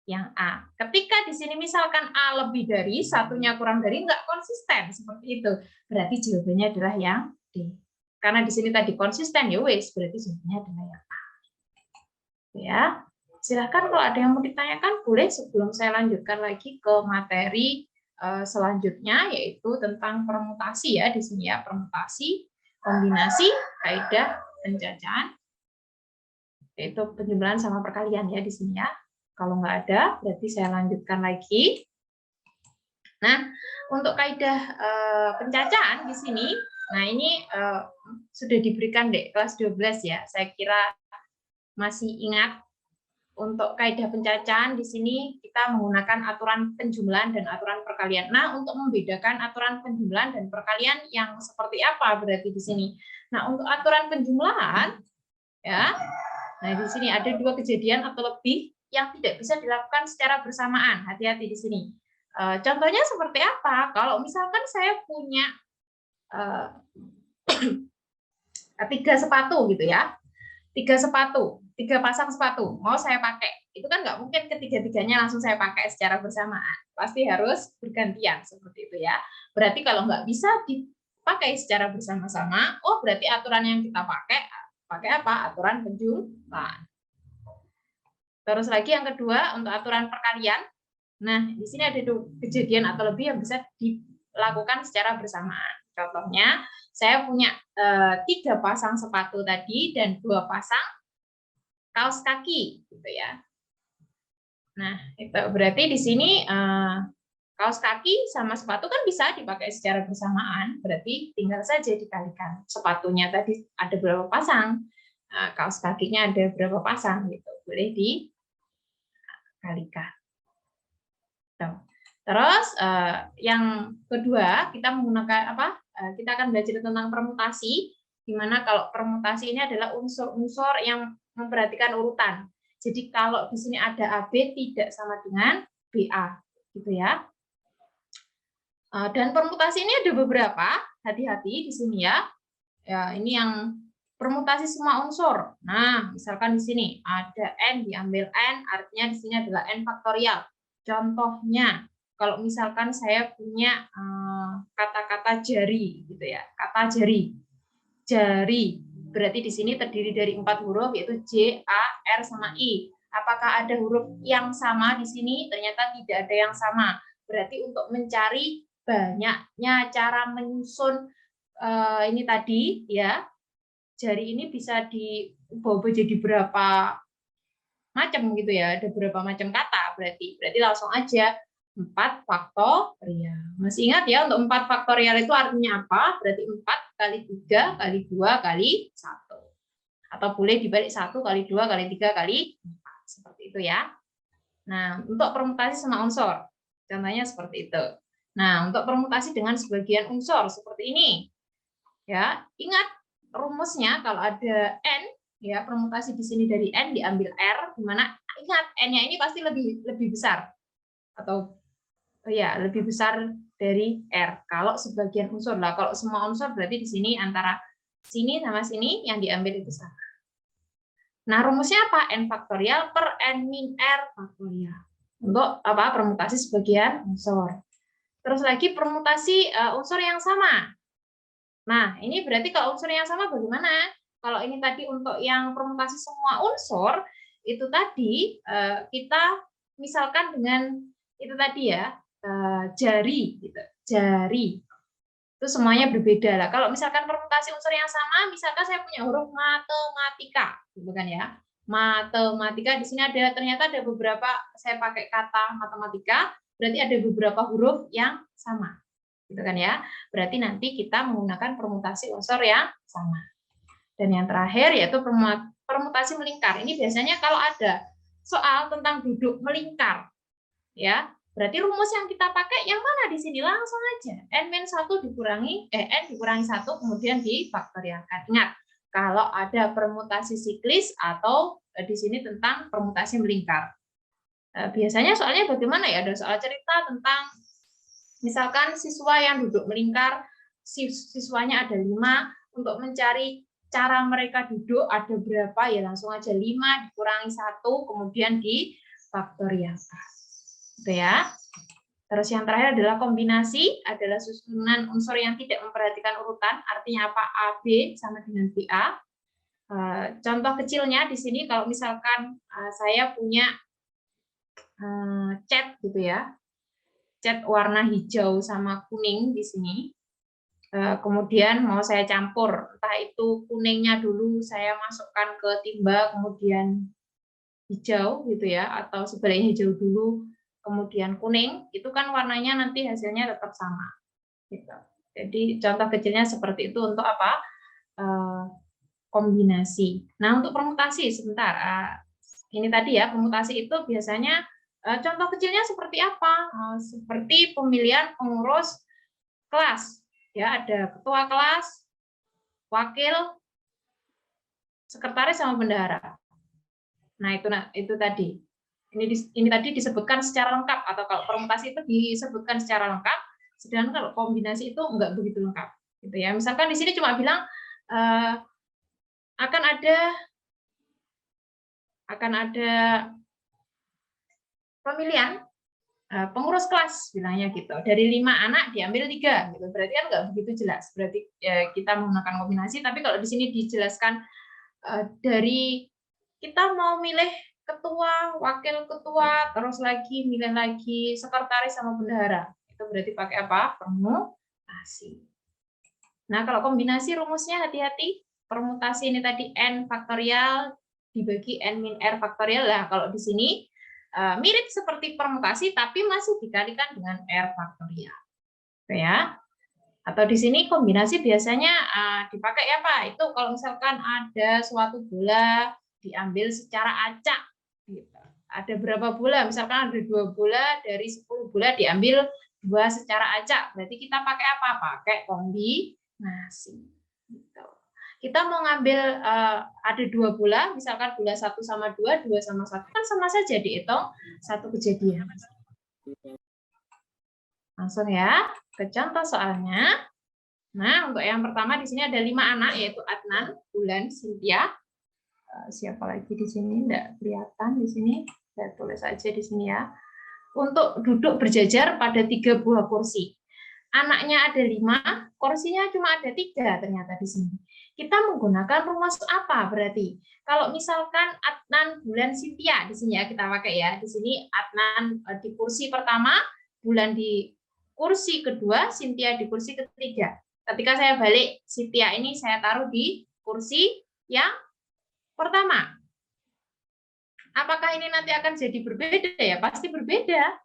yang A. Ketika di sini misalkan A lebih dari, satunya kurang dari, nggak konsisten seperti itu. Berarti jawabannya adalah yang D. Karena di sini tadi konsisten, ya wes, berarti jawabannya adalah yang A. Ya, silahkan kalau ada yang mau ditanyakan, boleh sebelum saya lanjutkan lagi ke materi selanjutnya, yaitu tentang permutasi ya di sini ya, permutasi, kombinasi, kaidah pencacahan, yaitu penjumlahan sama perkalian ya di sini ya. Kalau nggak ada, berarti saya lanjutkan lagi. Nah, untuk kaidah pencacahan di sini, nah ini sudah diberikan di kelas 12 ya. Saya kira masih ingat. Untuk kaidah pencacahan di sini kita menggunakan aturan penjumlahan dan aturan perkalian. Nah, untuk membedakan aturan penjumlahan dan perkalian yang seperti apa berarti di sini. Nah, untuk aturan penjumlahan ya. Nah, di sini ada 2 kejadian atau lebih yang tidak bisa dilakukan secara bersamaan. Hati-hati di sini. Contohnya seperti apa? Kalau misalkan saya punya 3 sepatu gitu ya. 3 sepatu. 3 pasang sepatu mau saya pakai, itu kan nggak mungkin ketiga-tiganya langsung saya pakai secara bersamaan, pasti harus bergantian seperti itu ya. Berarti kalau nggak bisa dipakai secara bersama-sama, oh berarti aturan yang kita pakai apa? Aturan penjumlahan. Terus lagi yang kedua untuk aturan perkalian. Nah, di sini ada kejadian atau lebih yang bisa dilakukan secara bersamaan. Contohnya, saya punya 3 pasang sepatu tadi dan 2 pasang kaos kaki, gitu ya. Nah, itu berarti di sini kaos kaki sama sepatu kan bisa dipakai secara bersamaan, berarti tinggal saja dikalikan. Sepatunya tadi ada berapa pasang, kaos kakinya ada berapa pasang, gitu. Boleh dikalikan. Terus yang kedua kita menggunakan apa? Kita akan belajar tentang permutasi, di mana kalau permutasi ini adalah unsur-unsur yang memperhatikan urutan. Jadi kalau di sini ada AB tidak sama dengan BA, gitu ya. Dan permutasi ini ada beberapa, hati-hati di sini ya. Ya, ini yang permutasi semua unsur. Nah, misalkan di sini ada N diambil N, artinya di sini adalah N faktorial. Contohnya, kalau misalkan saya punya kata-kata jari, gitu ya, kata jari, jari, berarti di sini terdiri dari 4 huruf, yaitu J, A, R, sama I. Apakah ada huruf yang sama di sini? Ternyata tidak ada yang sama. Berarti untuk mencari banyaknya cara menyusun ini tadi, ya, jari ini bisa diubah jadi berapa macam gitu ya, ada berapa macam kata, berarti langsung aja 4 faktorial. Masih ingat ya, untuk 4 faktorial itu artinya apa? Berarti 4 kali 3 kali 2 kali 1. Atau boleh dibalik 1 kali 2 kali 3 kali 4. Seperti itu ya. Nah, untuk permutasi sama unsur, contohnya seperti itu. Nah, untuk permutasi dengan sebagian unsur seperti ini. Ya, ingat rumusnya kalau ada N, ya permutasi di sini dari N diambil R, di mana ingat N-nya ini pasti lebih besar atau ya lebih besar dari R. Kalau sebagian unsur lah, kalau semua unsur berarti di sini antara sini sama sini yang diambil itu sama. Nah, rumusnya apa? N faktorial per N min R faktorial. Untuk apa? Permutasi sebagian unsur. Terus lagi permutasi unsur yang sama. Nah, ini berarti kalau unsur yang sama bagaimana? Kalau ini tadi untuk yang permutasi semua unsur, itu tadi kita misalkan dengan itu tadi ya, jari, gitu. Jari. Itu semuanya berbeda lah. Kalau misalkan permutasi unsur yang sama, misalkan saya punya huruf matematika, gitu kan ya. Matematika di sini ternyata ada beberapa, saya pakai kata matematika, berarti ada beberapa huruf yang sama. Gitu kan ya. Berarti nanti kita menggunakan permutasi unsur yang sama. Dan yang terakhir yaitu permutasi melingkar. Ini biasanya kalau ada soal tentang duduk melingkar, ya, berarti rumus yang kita pakai yang mana di sini? Langsung aja. N-1 dikurangi, N dikurangi 1, kemudian difaktorialkan. Ingat, kalau ada permutasi siklis atau di sini tentang permutasi melingkar. Biasanya soalnya bagaimana ya? Ada soal cerita tentang misalkan siswa yang duduk melingkar, siswanya ada 5, untuk mencari cara mereka duduk ada berapa, ya langsung aja 5 dikurangi 1, kemudian difaktorialkan. Gitu ya. Terus yang terakhir adalah kombinasi, adalah susunan unsur yang tidak memperhatikan urutan, artinya apa? AB sama dengan BA. Contoh kecilnya di sini kalau misalkan saya punya cat gitu ya, cat warna hijau sama kuning di sini, kemudian mau saya campur, entah itu kuningnya dulu saya masukkan ke timba, kemudian hijau gitu ya, atau sebaliknya hijau dulu, kemudian kuning, itu kan warnanya nanti hasilnya tetap sama. Gitu. Jadi contoh kecilnya seperti itu untuk apa? Kombinasi. Nah, untuk permutasi sebentar. Ini tadi ya, permutasi itu biasanya contoh kecilnya seperti apa? Seperti pemilihan pengurus kelas. Ya, ada ketua kelas, wakil, sekretaris sama bendahara. Nah, itu tadi. Ini tadi disebutkan secara lengkap, atau kalau permutasi itu disebutkan secara lengkap, sedangkan kalau kombinasi itu enggak begitu lengkap. Gitu ya. Misalkan di sini cuma bilang akan ada akan ada pemilihan pengurus kelas bilangnya gitu. Dari 5 anak diambil 3 gitu. Berarti kan nggak begitu jelas. Berarti kita menggunakan kombinasi, tapi kalau di sini dijelaskan dari kita mau milih ketua, wakil ketua, terus lagi milih lagi sekretaris sama bendahara. Itu berarti pakai apa? Permutasi. Nah, kalau kombinasi rumusnya hati-hati. Permutasi ini tadi n faktorial dibagi n min r faktorial. Lah, kalau di sini mirip seperti permutasi, tapi masih dikalikan dengan R faktorial. Oke ya. Atau di sini kombinasi biasanya dipakai apa? Itu kalau misalkan ada suatu bola diambil secara acak. Gitu. Ada berapa bola? Misalkan ada 2 bola, dari 10 bola diambil 2 secara acak. Berarti kita pakai apa? Pakai kombinasi. Gitu. Kita mau ngambil ada 2 bola, misalkan bola 1 sama 2, 2 sama 1, kan sama saja dihitung satu kejadian. Langsung ya ke contoh soalnya. Nah, untuk yang pertama di sini ada 5 anak, yaitu Adnan, Bulan, Cynthia. Siapa lagi di sini? Tidak kelihatan di sini. Saya tulis aja di sini ya. Untuk duduk berjajar pada 3 buah kursi. Anaknya ada 5, kursinya cuma ada 3 ternyata di sini. Kita menggunakan rumus apa berarti? Kalau misalkan Adnan, Bulan, Cynthia di sini ya kita pakai ya. Di sini Adnan di kursi pertama, Bulan di kursi kedua, Cynthia di kursi ketiga. Ketika saya balik Cynthia ini saya taruh di kursi yang pertama. Apakah ini nanti akan jadi berbeda ya? Pasti berbeda.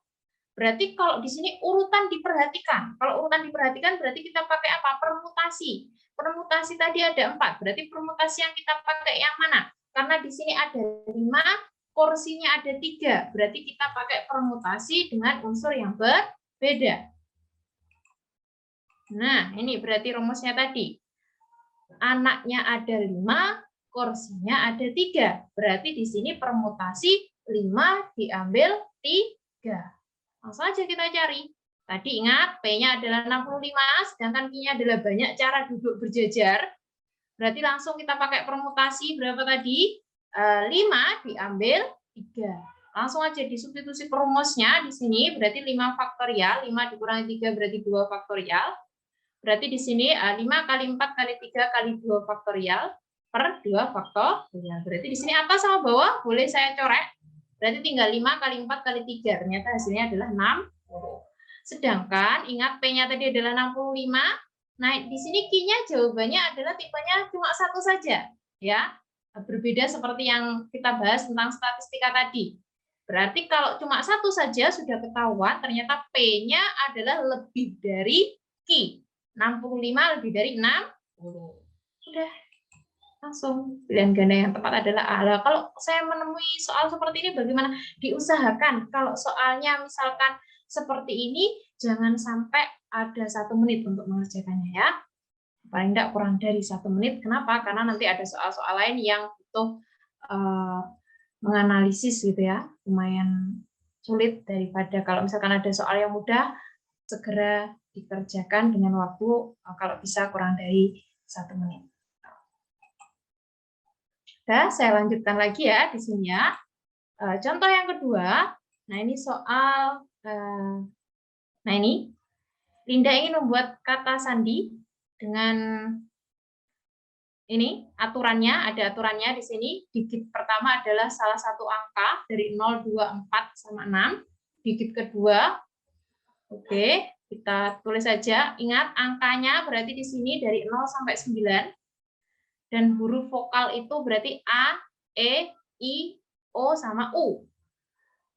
Berarti kalau di sini urutan diperhatikan. Kalau urutan diperhatikan berarti kita pakai apa? Permutasi. Permutasi tadi ada 4. Berarti permutasi yang kita pakai yang mana? Karena di sini ada 5, kursinya ada 3. Berarti kita pakai permutasi dengan unsur yang berbeda. Nah, ini berarti rumusnya tadi. Anaknya ada 5, kursinya ada 3. Berarti di sini permutasi 5 diambil 3. Langsung saja kita cari. Tadi ingat, P-nya adalah 65, sedangkan Q-nya adalah banyak cara duduk berjajar. Berarti langsung kita pakai permutasi berapa tadi? 5 diambil 3. Langsung aja disubstitusi perumusnya di sini, berarti 5 faktorial. 5 dikurangi 3 berarti 2 faktorial. Berarti di sini 5 kali 4 kali 3 kali 2 faktorial per 2 faktorial. Berarti di sini atas sama bawah boleh saya coret. Berarti tinggal 5 kali 4 kali 3. Ternyata hasilnya adalah 60. Sedangkan ingat P-nya tadi adalah 65. Nah, di sini Q-nya jawabannya adalah tipenya cuma 1 saja. Ya, berbeda seperti yang kita bahas tentang statistika tadi. Berarti kalau cuma 1 saja sudah ketahuan ternyata P-nya adalah lebih dari Q. 65 lebih dari 60. Sudah. Langsung pilihan ganda yang tepat adalah A. Kalau saya menemui soal seperti ini bagaimana? Diusahakan kalau soalnya misalkan seperti ini jangan sampai ada 1 menit untuk mengerjakannya ya. Paling tidak kurang dari 1 menit. Kenapa? Karena nanti ada soal-soal lain yang butuh menganalisis gitu ya. Lumayan sulit daripada kalau misalkan ada soal yang mudah segera dikerjakan dengan waktu kalau bisa kurang dari 1 menit. Nah, saya lanjutkan lagi ya di sini ya. Contoh yang kedua, nah ini soal, nah ini, Linda ingin membuat kata sandi dengan ini aturannya, ada aturannya di sini. Digit pertama adalah salah satu angka dari 0, 2, 4 sama 6. Digit kedua, oke, kita tulis saja. Ingat angkanya berarti di sini dari 0 sampai 9. Dan huruf vokal itu berarti A, E, I, O, sama U.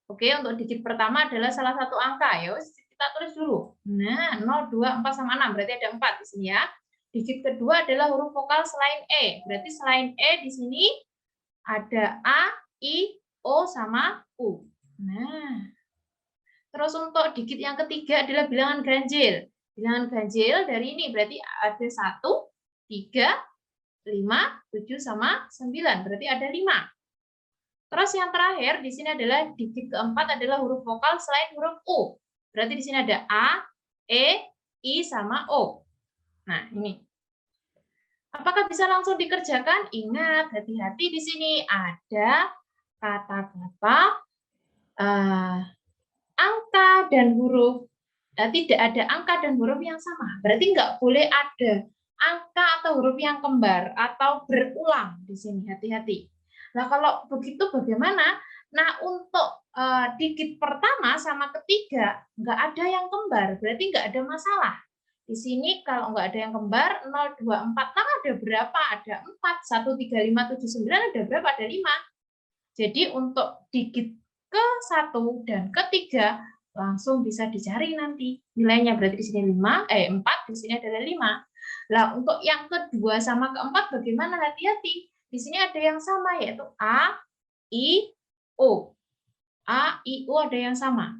Oke, untuk digit pertama adalah salah satu angka. Ya, kita tulis dulu. Nah, 0, 2, 4, sama 6. Berarti ada 4 di sini ya. Digit kedua adalah huruf vokal selain E. Berarti selain E di sini ada A, I, O, sama U. Nah, terus untuk digit yang ketiga adalah bilangan ganjil. Bilangan ganjil dari ini berarti ada 1, 3, 5, 7, sama 9. Berarti ada 5. Terus yang terakhir di sini adalah digit keempat adalah huruf vokal selain huruf U. Berarti di sini ada A, E, I, sama O. Nah, ini. Apakah bisa langsung dikerjakan? Ingat, hati-hati di sini ada kata-kata angka dan huruf, tidak ada angka dan huruf yang sama. Berarti nggak boleh ada angka atau huruf yang kembar atau berulang di sini. Hati-hati. Nah, kalau begitu bagaimana? Nah, untuk digit pertama sama ketiga nggak ada yang kembar, berarti nggak ada masalah. Di sini kalau nggak ada yang kembar, 0, 2, 4, nah ada berapa? Ada 4, 1, 3, 5, 7, 9, ada berapa? Ada 5. Jadi untuk digit ke-1 dan ke-3 langsung bisa dicari nanti. Nilainya berarti di sini 4, di sini adalah 5. Nah, untuk yang kedua sama keempat bagaimana? Hati-hati. Di sini ada yang sama, yaitu A, I, O. A, I, O ada yang sama.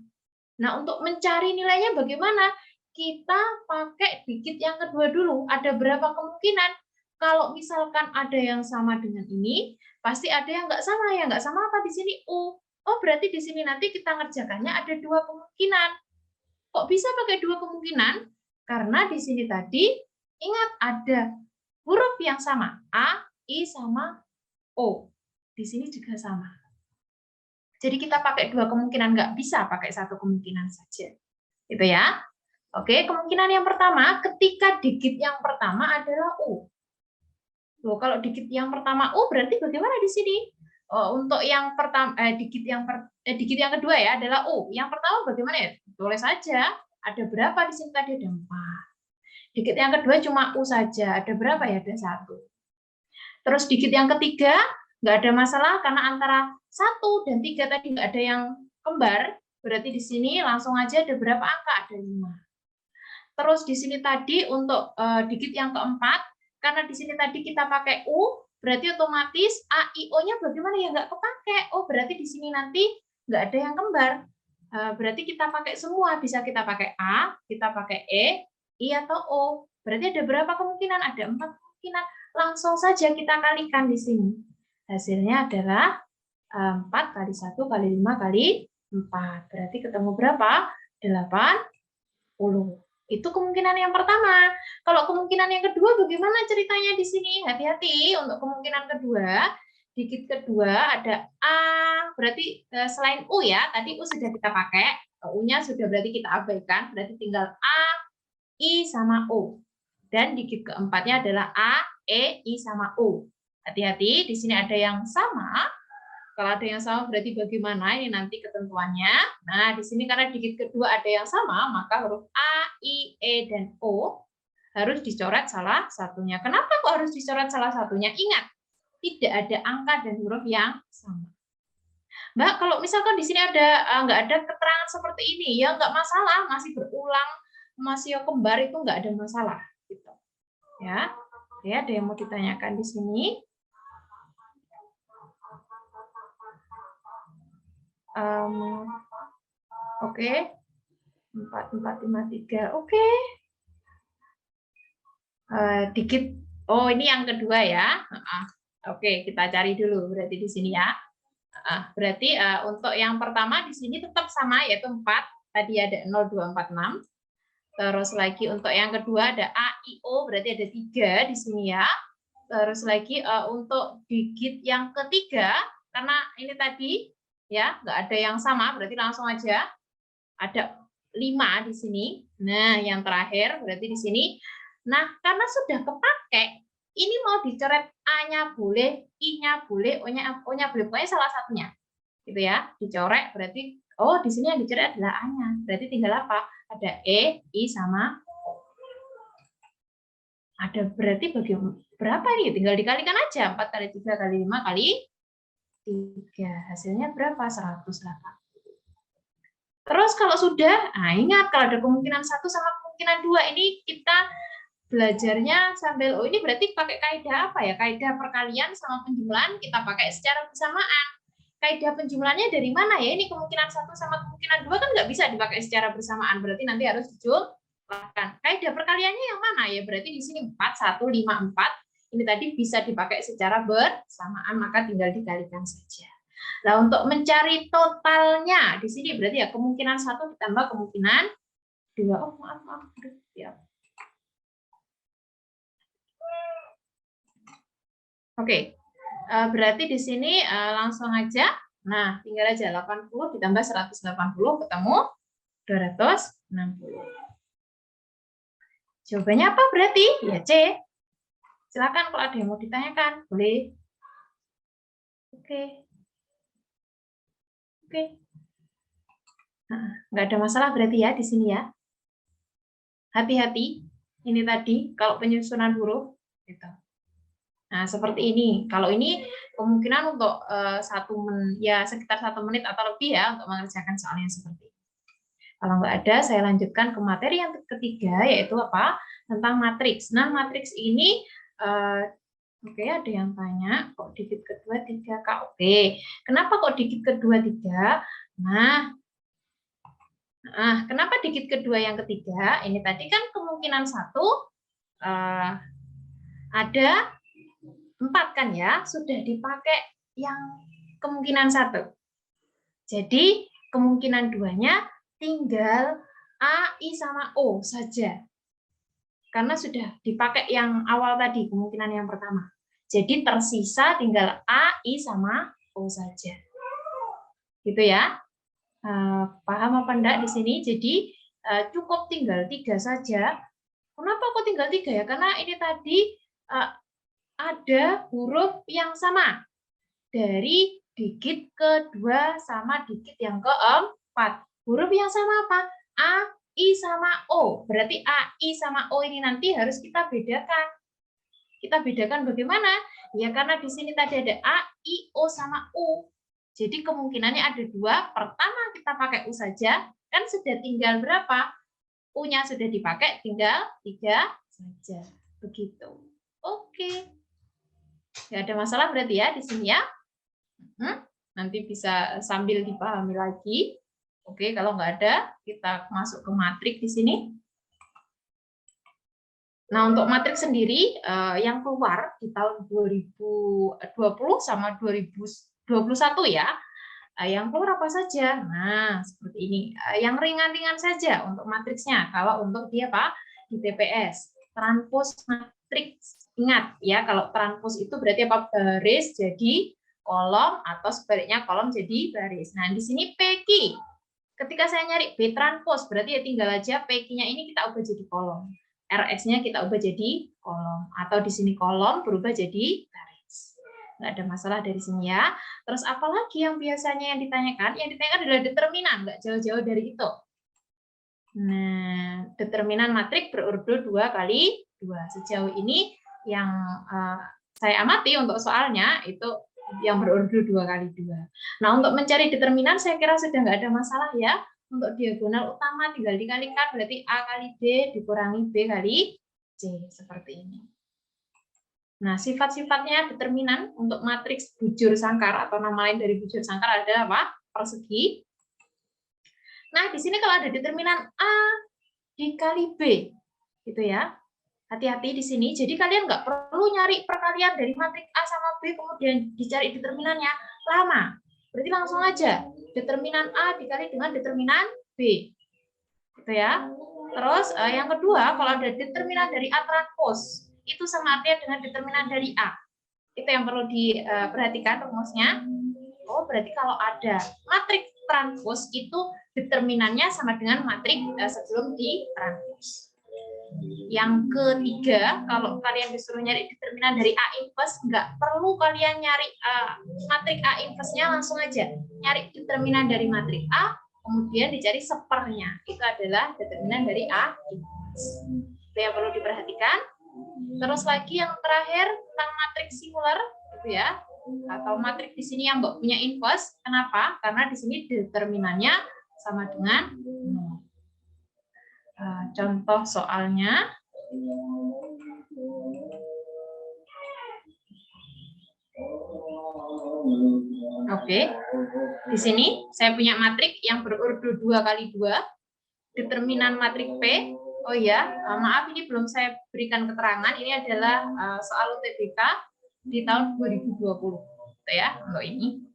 Nah, untuk mencari nilainya bagaimana? Kita pakai digit yang kedua dulu. Ada berapa kemungkinan? Kalau misalkan ada yang sama dengan ini, pasti ada yang nggak sama. Yang nggak sama apa di sini? U. Oh, berarti di sini nanti kita ngerjakannya ada 2 kemungkinan. Kok bisa pakai 2 kemungkinan? Karena di sini tadi, ingat ada huruf yang sama. A, I, sama O. Di sini juga sama. Jadi kita pakai 2 kemungkinan, nggak bisa pakai 1 kemungkinan saja. Gitu ya. Oke, kemungkinan yang pertama, ketika digit yang pertama adalah U. Loh, kalau digit yang pertama U berarti bagaimana di sini? Oh, untuk yang pertama digit yang kedua ya adalah U. Yang pertama bagaimana ya? Tulis saja. Ada berapa di sini tadi? Ada 4. Digit yang kedua cuma U saja. Ada berapa ya? Ada 1. Terus digit yang ketiga nggak ada masalah karena antara 1 dan 3 tadi nggak ada yang kembar. Berarti di sini langsung aja ada berapa angka? Ada 5. Terus di sini tadi untuk digit yang keempat, karena di sini tadi kita pakai U, berarti otomatis A, I, O-nya bagaimana ya nggak kepakai. Oh, berarti di sini nanti nggak ada yang kembar. Berarti kita pakai semua, bisa kita pakai A, kita pakai E, I atau O. Berarti ada berapa kemungkinan? Ada 4 kemungkinan. Langsung saja kita kalikan di sini. Hasilnya adalah 4 kali 1 kali 5 kali 4. Berarti ketemu berapa? 80. Itu kemungkinan yang pertama. Kalau kemungkinan yang kedua bagaimana ceritanya di sini? Hati-hati untuk kemungkinan kedua. Digit kedua ada A, berarti selain U ya, tadi U sudah kita pakai, U-nya sudah berarti kita abaikan, berarti tinggal A, I sama O. Dan digit keempatnya adalah A, E, I sama O. Hati-hati, di sini ada yang sama. Kalau ada yang sama berarti bagaimana ini nanti ketentuannya. Nah, di sini karena digit kedua ada yang sama, maka huruf A, I, E, dan O harus dicoret salah satunya. Kenapa kok harus dicoret salah satunya? Ingat, tidak ada angka dan huruf yang sama. Mbak, kalau misalkan di sini ada nggak ada keterangan seperti ini, ya nggak masalah, masih berulang, masih kembar itu nggak ada masalah. Gitu. Ya, ada yang mau ditanyakan di sini? Oke. 4453. Oke. Digit. Oh, ini yang kedua ya. Oke, kita cari dulu berarti di sini ya. Berarti untuk yang pertama di sini tetap sama yaitu 4. Tadi ada 0, 2, 4, 6. Terus lagi untuk yang kedua ada A, I, O, berarti ada 3 di sini ya. Terus lagi untuk digit yang ketiga, karena ini tadi ya nggak ada yang sama, berarti langsung aja ada 5 di sini. Nah, yang terakhir berarti di sini. Nah, karena sudah kepakai, ini mau dicoret A-nya boleh, I-nya boleh, O-nya boleh, pokoknya salah satunya. Gitu ya, dicoret berarti oh di sini yang dicoret adalah A-nya. Berarti tinggal apa? Ada E, I sama O. Ada berarti berapa nih? Tinggal dikalikan aja. 4 kali 3 kali 5 kali 3. Hasilnya berapa? 108. Terus kalau sudah, ingat kalau ada kemungkinan 1 sama kemungkinan 2, ini kita belajarnya sambil, ini berarti pakai kaidah apa ya? Kaidah perkalian sama penjumlahan kita pakai secara bersamaan. Kaidah penjumlahannya dari mana ya? Ini kemungkinan 1 sama kemungkinan 2 kan nggak bisa dipakai secara bersamaan, berarti nanti harus dijumlahkan. Kaidah perkaliannya yang mana ya? Berarti di sini 4, 1, 5, 4. Ini tadi bisa dipakai secara bersamaan, maka tinggal dikalikan saja. Nah, untuk mencari totalnya di sini berarti ya kemungkinan 1 ditambah kemungkinan 2. Oh, maaf. Ya. Oke. Berarti di sini langsung aja Nah, tinggal aja 80 ditambah 180 ketemu 260. Jawabannya apa berarti? Ya C. Silakan kalau ada yang mau ditanyakan, boleh. Oke. Nah, nggak ada masalah berarti ya di sini ya. Hati-hati. Ini tadi kalau penyusunan huruf gitu. Nah, seperti ini. Kalau ini kemungkinan untuk sekitar 1 menit atau lebih ya untuk mengerjakan soalnya seperti ini. Kalau nggak ada, saya lanjutkan ke materi yang ketiga, yaitu apa? Tentang matriks. Nah, matriks ini, oke, ada yang tanya, kok digit kedua 3, Kak? Oke, kenapa kok digit kedua 3? Nah, kenapa digit kedua yang ketiga? Ini tadi kan kemungkinan 1, ada 4 kan ya, sudah dipakai yang kemungkinan 1. Jadi, kemungkinan 2-nya tinggal A, I, sama O saja. Karena sudah dipakai yang awal tadi, kemungkinan yang pertama. Jadi tersisa tinggal A, I, sama O saja. Gitu ya. Paham apa enggak di sini? Jadi cukup tinggal 3 saja. Kenapa kok tinggal 3 ya? Karena ini tadi ada huruf yang sama. Dari digit kedua sama digit yang keempat. Huruf yang sama apa? A, I, sama O. Berarti A, I, sama O ini nanti harus kita bedakan. Kita bedakan bagaimana? Ya karena di sini tadi ada A, I, O, sama U. Jadi kemungkinannya ada 2. Pertama kita pakai U saja. Kan sudah tinggal berapa? U-nya sudah dipakai, tinggal 3 saja. Begitu. Oke. Nggak ada masalah berarti ya di sini ya. Nanti bisa sambil dipahami lagi. Oke, kalau nggak ada, kita masuk ke matrik di sini. Nah, untuk matrik sendiri yang keluar di tahun 2020 sama 2021 ya, yang keluar apa saja? Nah, seperti ini. Yang ringan-ringan saja untuk matriksnya. Kalau untuk dia apa? Di TPS. Transpos matriks. Ingat ya, kalau transpos itu berarti apa? Baris jadi kolom atau sebaliknya kolom jadi baris. Nah, di sini PQ. Ketika saya nyari B transpos, berarti ya tinggal aja PQ-nya ini kita ubah jadi kolom. RS-nya kita ubah jadi kolom. Atau di sini kolom berubah jadi baris. Nggak ada masalah dari sini ya. Terus apalagi yang biasanya yang ditanyakan? Yang ditanyakan adalah determinan, nggak jauh-jauh dari itu. Nah, determinan matrik berurut 2 kali 2. Sejauh ini yang saya amati untuk soalnya itu yang berurut 2 kali 2. Nah, untuk mencari determinan saya kira sudah nggak ada masalah ya. Untuk diagonal utama tinggal dikalikan, berarti A kali B dikurangi B kali C. Seperti ini. Nah, sifat-sifatnya determinan untuk matriks bujur sangkar atau nama lain dari bujur sangkar adalah apa? Persegi. Nah, di sini kalau ada determinan A dikali B, gitu ya. Hati-hati di sini. Jadi kalian nggak perlu nyari perkalian dari matriks A sama B kemudian dicari determinannya lama. Berarti langsung aja determinan A dikali dengan determinan B, gitu ya. Terus yang kedua, kalau ada determinan dari A transpos, itu sama artinya dengan determinan dari A. Itu yang perlu diperhatikan rumusnya. Oh, berarti kalau ada matriks transpos itu determinannya sama dengan matriks sebelum ditranspos. Yang ketiga, kalau kalian disuruh nyari determinan dari A inverse, nggak perlu kalian nyari matriks A inverse-nya, langsung aja nyari determinan dari matriks A, kemudian dicari sepernya. Itu adalah determinan dari A inverse. Itu yang perlu diperhatikan. Terus lagi yang terakhir tentang matriks singular, gitu ya, atau matriks di sini yang nggak punya inverse. Kenapa? Karena di sini determinannya sama dengan 0. Contoh soalnya. Oke. Di sini saya punya matriks yang berurut 2 kali 2. Determinan matriks P. Oh ya, maaf ini belum saya berikan keterangan. Ini adalah soal UTBK di tahun 2020. Gitu ya, untuk ini.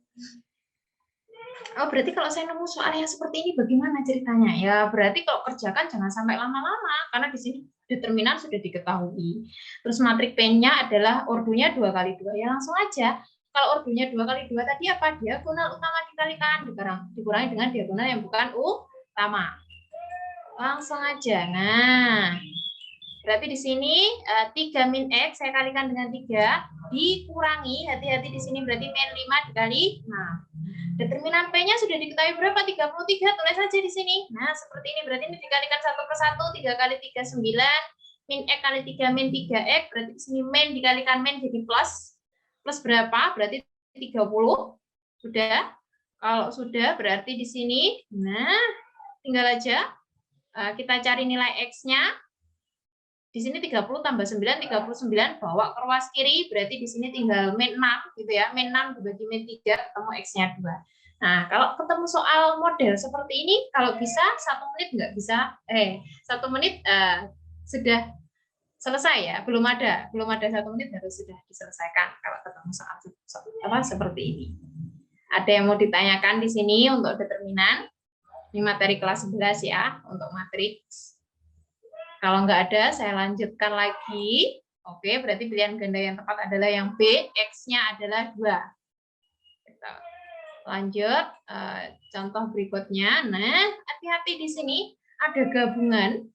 Oh, berarti kalau saya nemu soal yang seperti ini bagaimana ceritanya? Ya, berarti kalau kerjakan jangan sampai lama-lama, karena di sini determinan sudah diketahui. Terus matriks P-nya adalah ordonya 2 kali 2. Ya langsung aja Kalau ordonya 2 kali 2 tadi apa? Diagonal utama dikalikan, dikurangi dengan diagonal yang bukan utama. Langsung aja. Nah, berarti di sini 3 min X saya kalikan dengan 3 dikurangi, hati-hati di sini berarti min 5 dikali 6. Determinan P-nya sudah diketahui berapa? 33, tulis saja di sini. Nah, seperti ini berarti ini dikalikan 1 per 1, 3 kali 3 9, min X kali 3 min 3X, berarti di sini min dikalikan min jadi plus. Plus berapa? Berarti 30. Sudah? Kalau sudah berarti di sini, nah, tinggal aja kita cari nilai X-nya. Di sini 30 tambah 9, 39, bawa ke ruas kiri, berarti di sini tinggal min 6, gitu ya. Min 6 dibagi min 3, ketemu X-nya 2. Nah, kalau ketemu soal model seperti ini, kalau bisa 1 menit nggak bisa, 1 menit sudah selesai ya. Belum ada 1 menit harus sudah diselesaikan kalau ketemu soal seperti ini. Ada yang mau ditanyakan di sini untuk determinan? Ini materi kelas 11 ya, untuk matriks. Kalau nggak ada, saya lanjutkan lagi. Oke, berarti pilihan ganda yang tepat adalah yang B, X-nya adalah 2. Kita lanjut, contoh berikutnya. Nah, hati-hati di sini, ada gabungan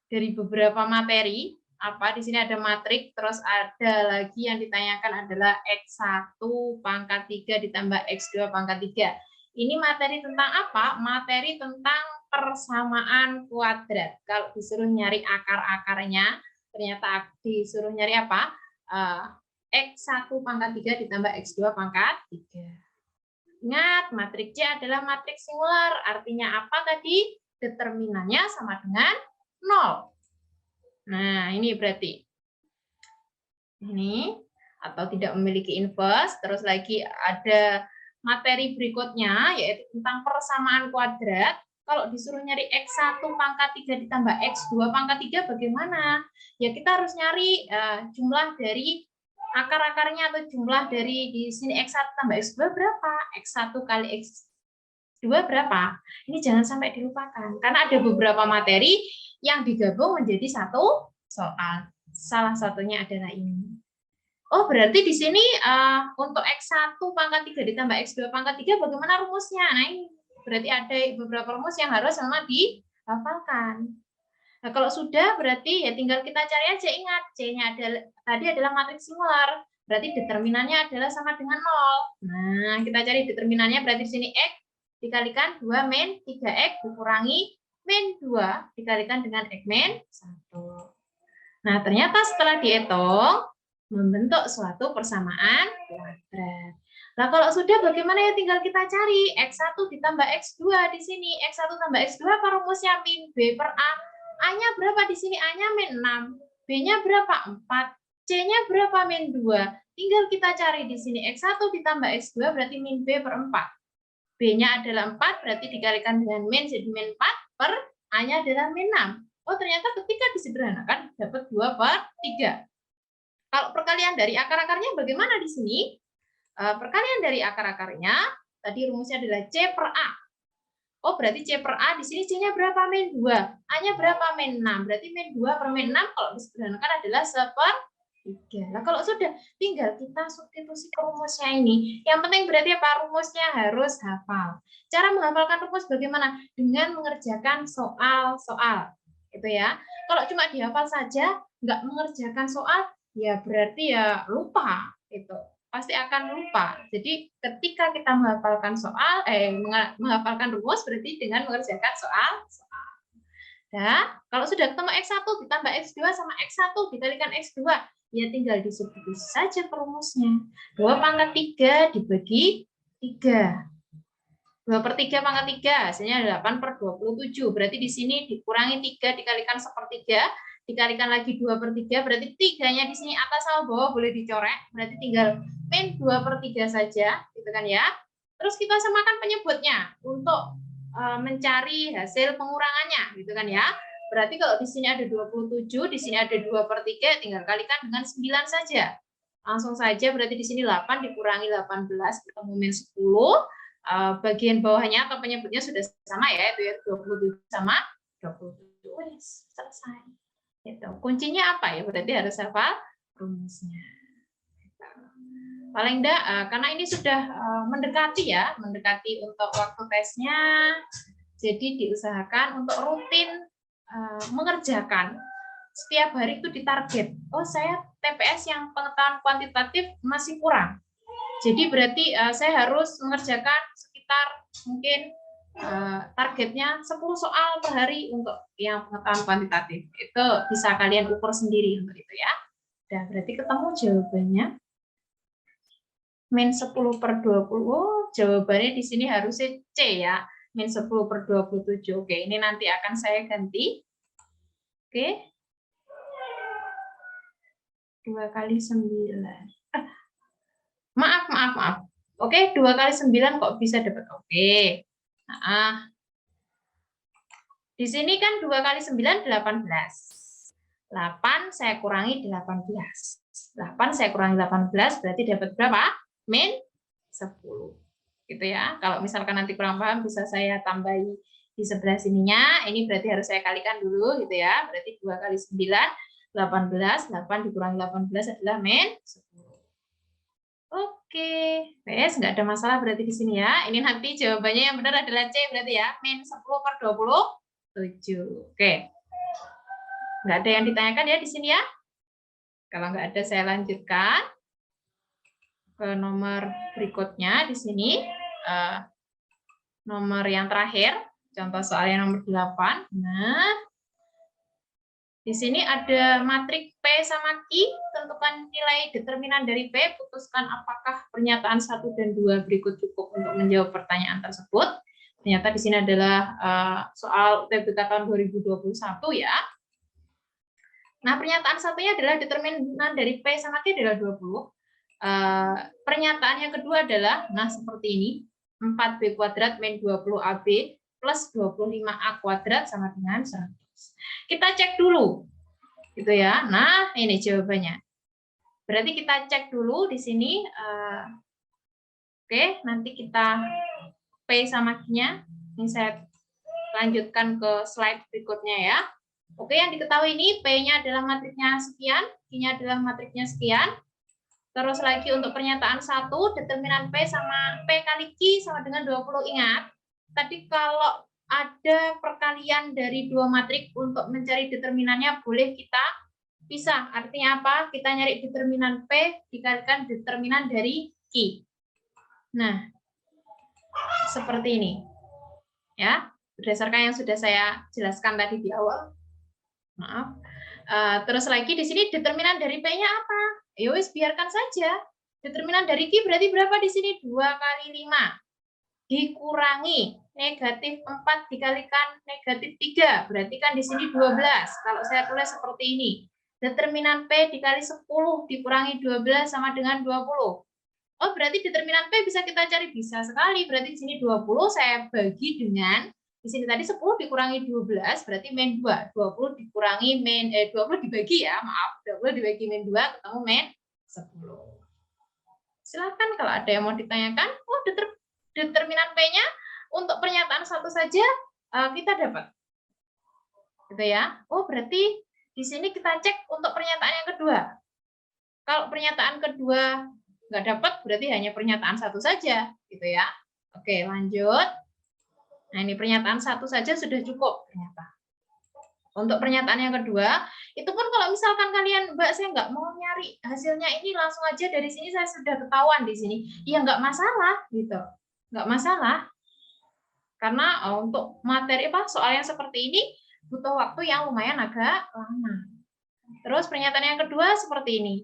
dari beberapa materi. Apa? Di sini ada matrik, terus ada lagi yang ditanyakan adalah X1 pangkat 3 ditambah X2 pangkat 3. Ini materi tentang apa? Materi tentang persamaan kuadrat. Kalau disuruh nyari akar-akarnya, ternyata disuruh nyari apa? X1 pangkat 3 ditambah X2 pangkat 3. Ingat, matriks C adalah matriks singular. Artinya apa tadi? Determinannya sama dengan 0. Nah, ini berarti. Ini, atau tidak memiliki inverse. Terus lagi ada materi berikutnya, yaitu tentang persamaan kuadrat. Kalau disuruh nyari X1 pangkat 3 ditambah X2 pangkat 3 bagaimana? Ya kita harus nyari jumlah dari akar-akarnya atau jumlah dari di sini X1 tambah X2 berapa? X1 kali X2 berapa? Ini jangan sampai dilupakan. Karena ada beberapa materi yang digabung menjadi satu soal. Salah satunya adalah ini. Oh, berarti di sini untuk X1 pangkat 3 ditambah X2 pangkat 3 bagaimana rumusnya? Nah, ini berarti ada beberapa rumus yang harus memang dihafalkan. Nah, kalau sudah berarti ya tinggal kita cari aja. Ingat, C-nya tadi adalah matriks singular. Berarti determinannya adalah sama dengan 0. Nah, kita cari determinannya berarti di sini X dikalikan 2 min 3X dikurangi min 2 dikalikan dengan X min 1. Nah, ternyata setelah dihitung membentuk suatu persamaan kuadrat. Nah, kalau sudah bagaimana ya tinggal kita cari X1 ditambah X2 di sini. X1 tambah X2 apa rumusnya? Min B per A. A-nya berapa di sini? A-nya min 6. B-nya berapa? 4. C-nya berapa? Min 2. Tinggal kita cari di sini X1 ditambah X2 berarti min B per 4. B-nya adalah 4 berarti dikalikan dengan min jadi min 4 per A-nya adalah min 6. Oh, ternyata ketika disederhanakan dapat 2 per 3. Kalau perkalian dari akar-akarnya bagaimana di sini? Perkalian dari akar-akarnya, tadi rumusnya adalah C per A. Oh, berarti C per A, di sini C-nya berapa? Min 2. A-nya berapa? Min 6. Berarti min 2 per min 6 kalau disederhanakan adalah 1/3. Nah, kalau sudah, tinggal kita substitusi ke rumusnya ini. Yang penting berarti apa? Rumusnya harus hafal. Cara menghafalkan rumus bagaimana? Dengan mengerjakan soal-soal. Itu ya. Kalau cuma dihafal saja, nggak mengerjakan soal, ya berarti ya lupa itu pasti akan lupa. Jadi ketika kita menghafalkan menghafalkan rumus berarti dengan mengerjakan soal. Nah, kalau sudah ketemu X1 ditambah X2 sama X1 dikalikan X2, ya tinggal disubstitusi saja ke rumusnya. 2 pangkat 3 dibagi 3. 2 per 3 pangkat 3 hasilnya 8 per 27. Berarti di sini dikurangi 3 dikalikan 1/3. Dikalikan lagi 2 per 3, berarti 3-nya di sini atas sama bawah boleh dicorek, berarti tinggal min 2 per 3 saja, gitu kan ya. Terus kita samakan penyebutnya untuk mencari hasil pengurangannya, gitu kan ya. Berarti kalau di sini ada 27, di sini ada 2 per 3, tinggal kalikan dengan 9 saja. Langsung saja, berarti di sini 8 dikurangi 18, ketemu min 10, bagian bawahnya atau penyebutnya sudah sama ya, itu ya 27 sama 27, selesai. Gitu. Kuncinya apa ya? Berarti harus hafal rumusnya. Paling enggak, karena ini sudah mendekati ya, mendekati untuk waktu tesnya, jadi diusahakan untuk rutin mengerjakan. Setiap hari itu ditarget. Oh, saya TPS yang pengetahuan kuantitatif masih kurang. Jadi berarti saya harus mengerjakan sekitar mungkin targetnya 10 soal per hari untuk yang pengetahuan kuantitatif. Itu bisa kalian ukur sendiri untuk itu ya. Nah, berarti ketemu jawabannya. Min 10 per 20. Oh, jawabannya di sini harusnya C ya. Min 10 per 27. Oke, ini nanti akan saya ganti. Oke. 2 kali 9. Maaf. Oke, 2 kali 9 kok bisa dapat? Oke. Nah, di sini kan 2 kali 9, 18. 8 saya kurangi 18. 8 saya kurangi 18, berarti dapat berapa? Min 10. Gitu ya. Kalau misalkan nanti kurang paham, bisa saya tambahi di sebelah sininya. Ini berarti harus saya kalikan dulu, gitu ya. Berarti 2 kali 9, 18. 8 dikurangi 18 adalah min 10. Oke, PS nggak ada masalah berarti di sini ya. Ini nanti jawabannya yang benar adalah C berarti ya. Min 10 per 27. Oke. Nggak ada yang ditanyakan ya di sini ya. Kalau nggak ada saya lanjutkan ke nomor berikutnya di sini. Nomor yang terakhir, contoh soalnya nomor 8. Nah, di sini ada matrik P sama Q, tentukan nilai determinan dari P, putuskan apakah pernyataan 1 dan 2 berikut cukup untuk menjawab pertanyaan tersebut. Ternyata di sini adalah soal UTBK tahun 2021 ya. Nah, pernyataan satunya adalah determinan dari P sama Q adalah 20. Pernyataan yang kedua adalah, nah seperti ini, 4B kuadrat min 20AB plus 25A kuadrat sama dengan 100. Kita cek dulu, gitu ya. Nah, ini jawabannya. Berarti kita cek dulu di sini. Oke, nanti kita P sama Q-nya. Ini saya lanjutkan ke slide berikutnya ya. Oke, yang diketahui ini P-nya adalah matriknya sekian, Q-nya adalah matriknya sekian. Terus lagi untuk pernyataan 1, determinan P sama P kali Q sama dengan 20. Ingat, tadi kalau ada perkalian dari dua matrik untuk mencari determinannya boleh kita pisah. Artinya apa? Kita nyari determinan P dikalikan determinan dari Q. Nah, seperti ini. Ya, berdasarkan yang sudah saya jelaskan tadi di awal. Maaf. Terus lagi di sini determinan dari P-nya apa? Ya wis, biarkan saja. Determinan dari Q berarti berapa di sini? 2 kali 5 dikurangi negatif 4 dikalikan negatif 3. Berarti kan di sini 12. Kalau saya tulis seperti ini. Determinan P dikali 10 dikurangi 12 sama dengan 20. Oh, berarti determinan P bisa kita cari? Bisa sekali. Berarti di sini 20 saya bagi dengan, di sini tadi 10 dikurangi 12, berarti min 2. 20 dikurangi min, 20 dibagi ya, maaf. 20 dibagi min 2, ketemu min 10. Silakan kalau ada yang mau ditanyakan. Oh, determinan P-nya untuk pernyataan 1 saja kita dapat. Gitu ya. Oh, berarti di sini kita cek untuk pernyataan yang kedua. Kalau pernyataan kedua nggak dapat, berarti hanya pernyataan 1 saja, gitu ya. Oke, lanjut. Nah, ini pernyataan 1 saja sudah cukup ternyata. Untuk pernyataan yang kedua, itu pun kalau misalkan kalian, Mbak, saya nggak mau nyari hasilnya ini langsung aja dari sini saya sudah ketahuan di sini. Ya nggak masalah, gitu. Nggak masalah. Karena untuk materi soal yang seperti ini butuh waktu yang lumayan agak lama. Terus pernyataan yang kedua seperti ini.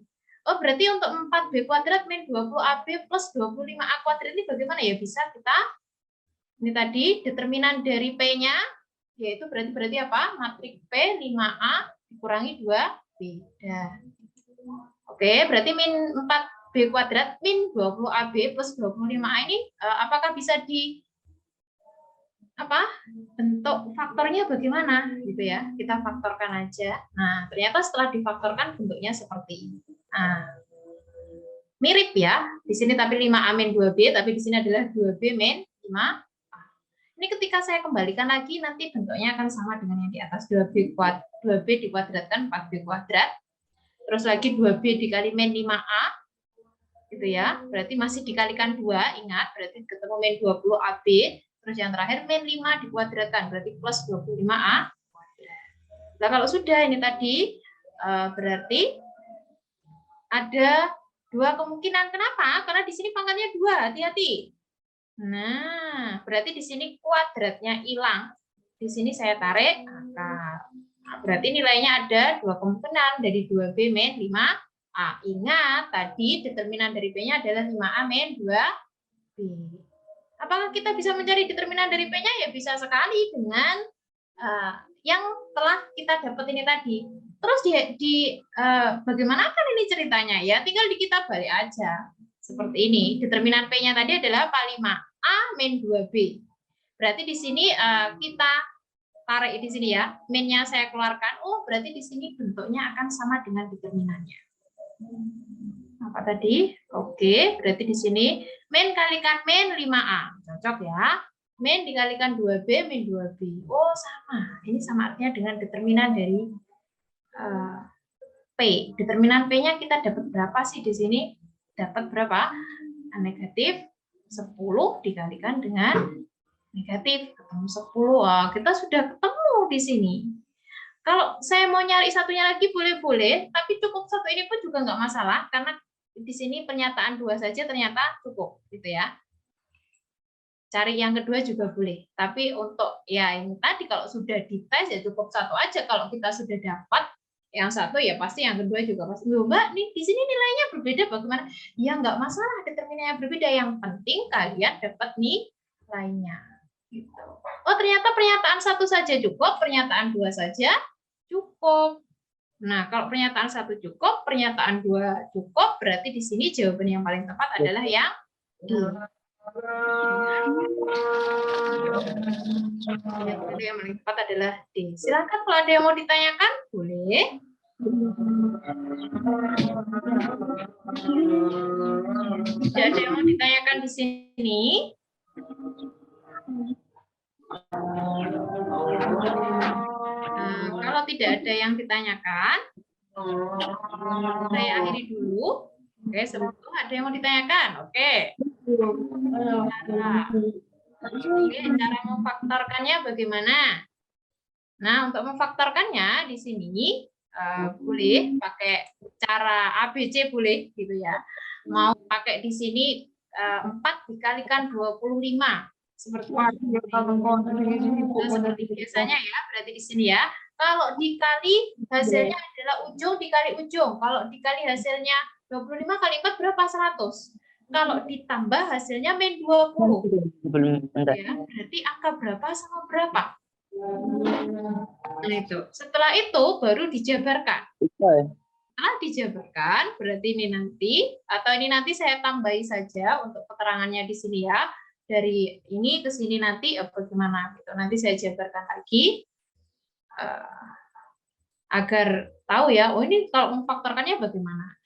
Oh, berarti untuk 4B kuadrat min 20AB plus 25A kuadrat ini bagaimana ya? Bisa kita, ini tadi determinan dari P-nya, yaitu berarti apa? Matrik P 5A dikurangi 2B. Oke, berarti min 4B kuadrat min 20AB plus 25A ini apakah bisa di bentuk faktornya bagaimana gitu ya, kita faktorkan aja. Nah, ternyata setelah difaktorkan bentuknya seperti ini. Nah, mirip ya di sini, tapi 5A min 2B, tapi di sini adalah 2B min 5A. Ini ketika saya kembalikan lagi nanti bentuknya akan sama dengan yang di atas. 2B dikuadratkan 4B kuadrat, terus lagi 2B dikali min 5A gitu ya. Berarti masih dikalikan 2, ingat, berarti ketemu min 20 AB, terus yang terakhir min 5 dikuadratkan, berarti plus 25A. Nah, kalau sudah ini tadi, berarti ada 2 kemungkinan. Kenapa? Karena di sini pangkatnya 2, hati-hati. Nah, berarti di sini kuadratnya hilang. Di sini saya tarik akar. Nah, berarti nilainya ada 2 kemungkinan, dari 2B min 5A. Ingat, tadi determinan dari B-nya adalah 5A min 2B. Apakah kita bisa mencari determinan dari P-nya? Ya bisa sekali dengan yang telah kita dapat ini tadi. Terus bagaimana kan ini ceritanya? Ya tinggal di kita balik aja. Seperti ini. Determinan P-nya tadi adalah 45A min 2B. Berarti di sini kita tarik di sini ya. Min-nya saya keluarkan. Oh, berarti di sini bentuknya akan sama dengan determinannya. Apa tadi? Oke, berarti di sini min kalikan min 5A. Cocok ya. Min dikalikan 2B min 2B. Oh, sama. Ini sama artinya dengan determinan dari P. Determinan P-nya kita dapat berapa sih di sini? Dapat berapa? Negatif 10 dikalikan dengan negatif ketemu 10. Wah, kita sudah ketemu di sini. Kalau saya mau nyari satunya lagi boleh-boleh, tapi cukup satu ini pun juga nggak masalah karena di sini pernyataan 2 saja ternyata cukup, gitu ya. Cari yang kedua juga boleh. Tapi untuk ya ini tadi kalau sudah dites ya cukup satu aja. Kalau kita sudah dapat yang satu ya pasti yang kedua juga pasti. Loh, Mbak, nih di sini nilainya berbeda bagaimana? Ya nggak masalah determinannya berbeda. Yang penting kalian dapat nilainya. Gitu. Oh ternyata pernyataan 1 saja cukup, pernyataan 2 saja cukup. Nah kalau pernyataan 1 cukup, pernyataan 2 cukup, berarti di sini jawaban yang paling tepat adalah yang D. Yang paling tepat adalah D. Silakan kalau ada yang mau ditanyakan, boleh. Tidak ada yang mau ditanyakan di sini. Kalau tidak ada yang ditanyakan, saya akhiri dulu. Oke, sebelum ada yang mau ditanyakan. Oke. Cara memfaktorkannya bagaimana? Nah, untuk memfaktorkannya di sini boleh pakai cara ABC boleh gitu ya. Mau pakai di sini 4 dikalikan 25 seperti biasanya ya, berarti di sini ya. Kalau dikali hasilnya adalah ujung dikali ujung. Kalau dikali hasilnya 25 kali 4 berapa? 100. Kalau ditambah hasilnya min 20. Ya, berarti angka berapa sama berapa? Nah itu. Setelah itu baru dijabarkan. Setelah dijabarkan, berarti ini nanti, atau ini nanti saya tambahi saja untuk keterangannya di sini ya. Dari ini ke sini nanti bagaimana gitu. Nanti saya jabarkan lagi agar tahu ya. Oh ini kalau memfaktorkannya bagaimana?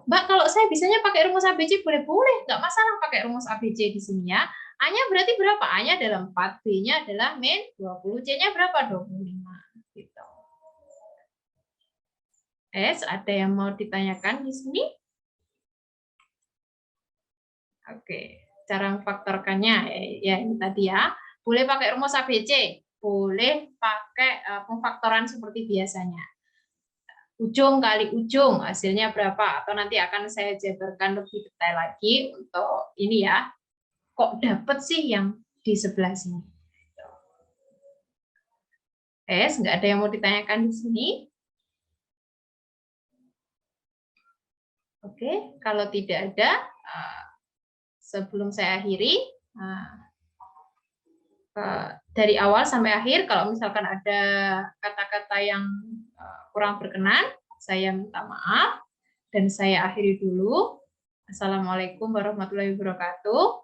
Mbak, kalau saya bisanya pakai rumus ABC boleh-boleh, nggak masalah pakai rumus ABC di sini ya. A-nya berarti berapa? A-nya adalah 4, B-nya adalah min 20, C-nya berapa? 25. Gitu. Ada yang mau ditanyakan di sini? Oke, cara memfaktorkannya ya ini tadi ya. Boleh pakai rumus ABC, boleh pakai pemfaktoran seperti biasanya. Ujung kali ujung hasilnya berapa, atau nanti akan saya jabarkan lebih detail lagi untuk ini ya, kok dapat sih yang di sebelah sini. Nggak ada yang mau ditanyakan di sini? Oke, kalau tidak ada, sebelum saya akhiri, dari awal sampai akhir, kalau misalkan ada kata-kata yang kurang berkenan, saya minta maaf, dan saya akhiri dulu. Assalamualaikum warahmatullahi wabarakatuh.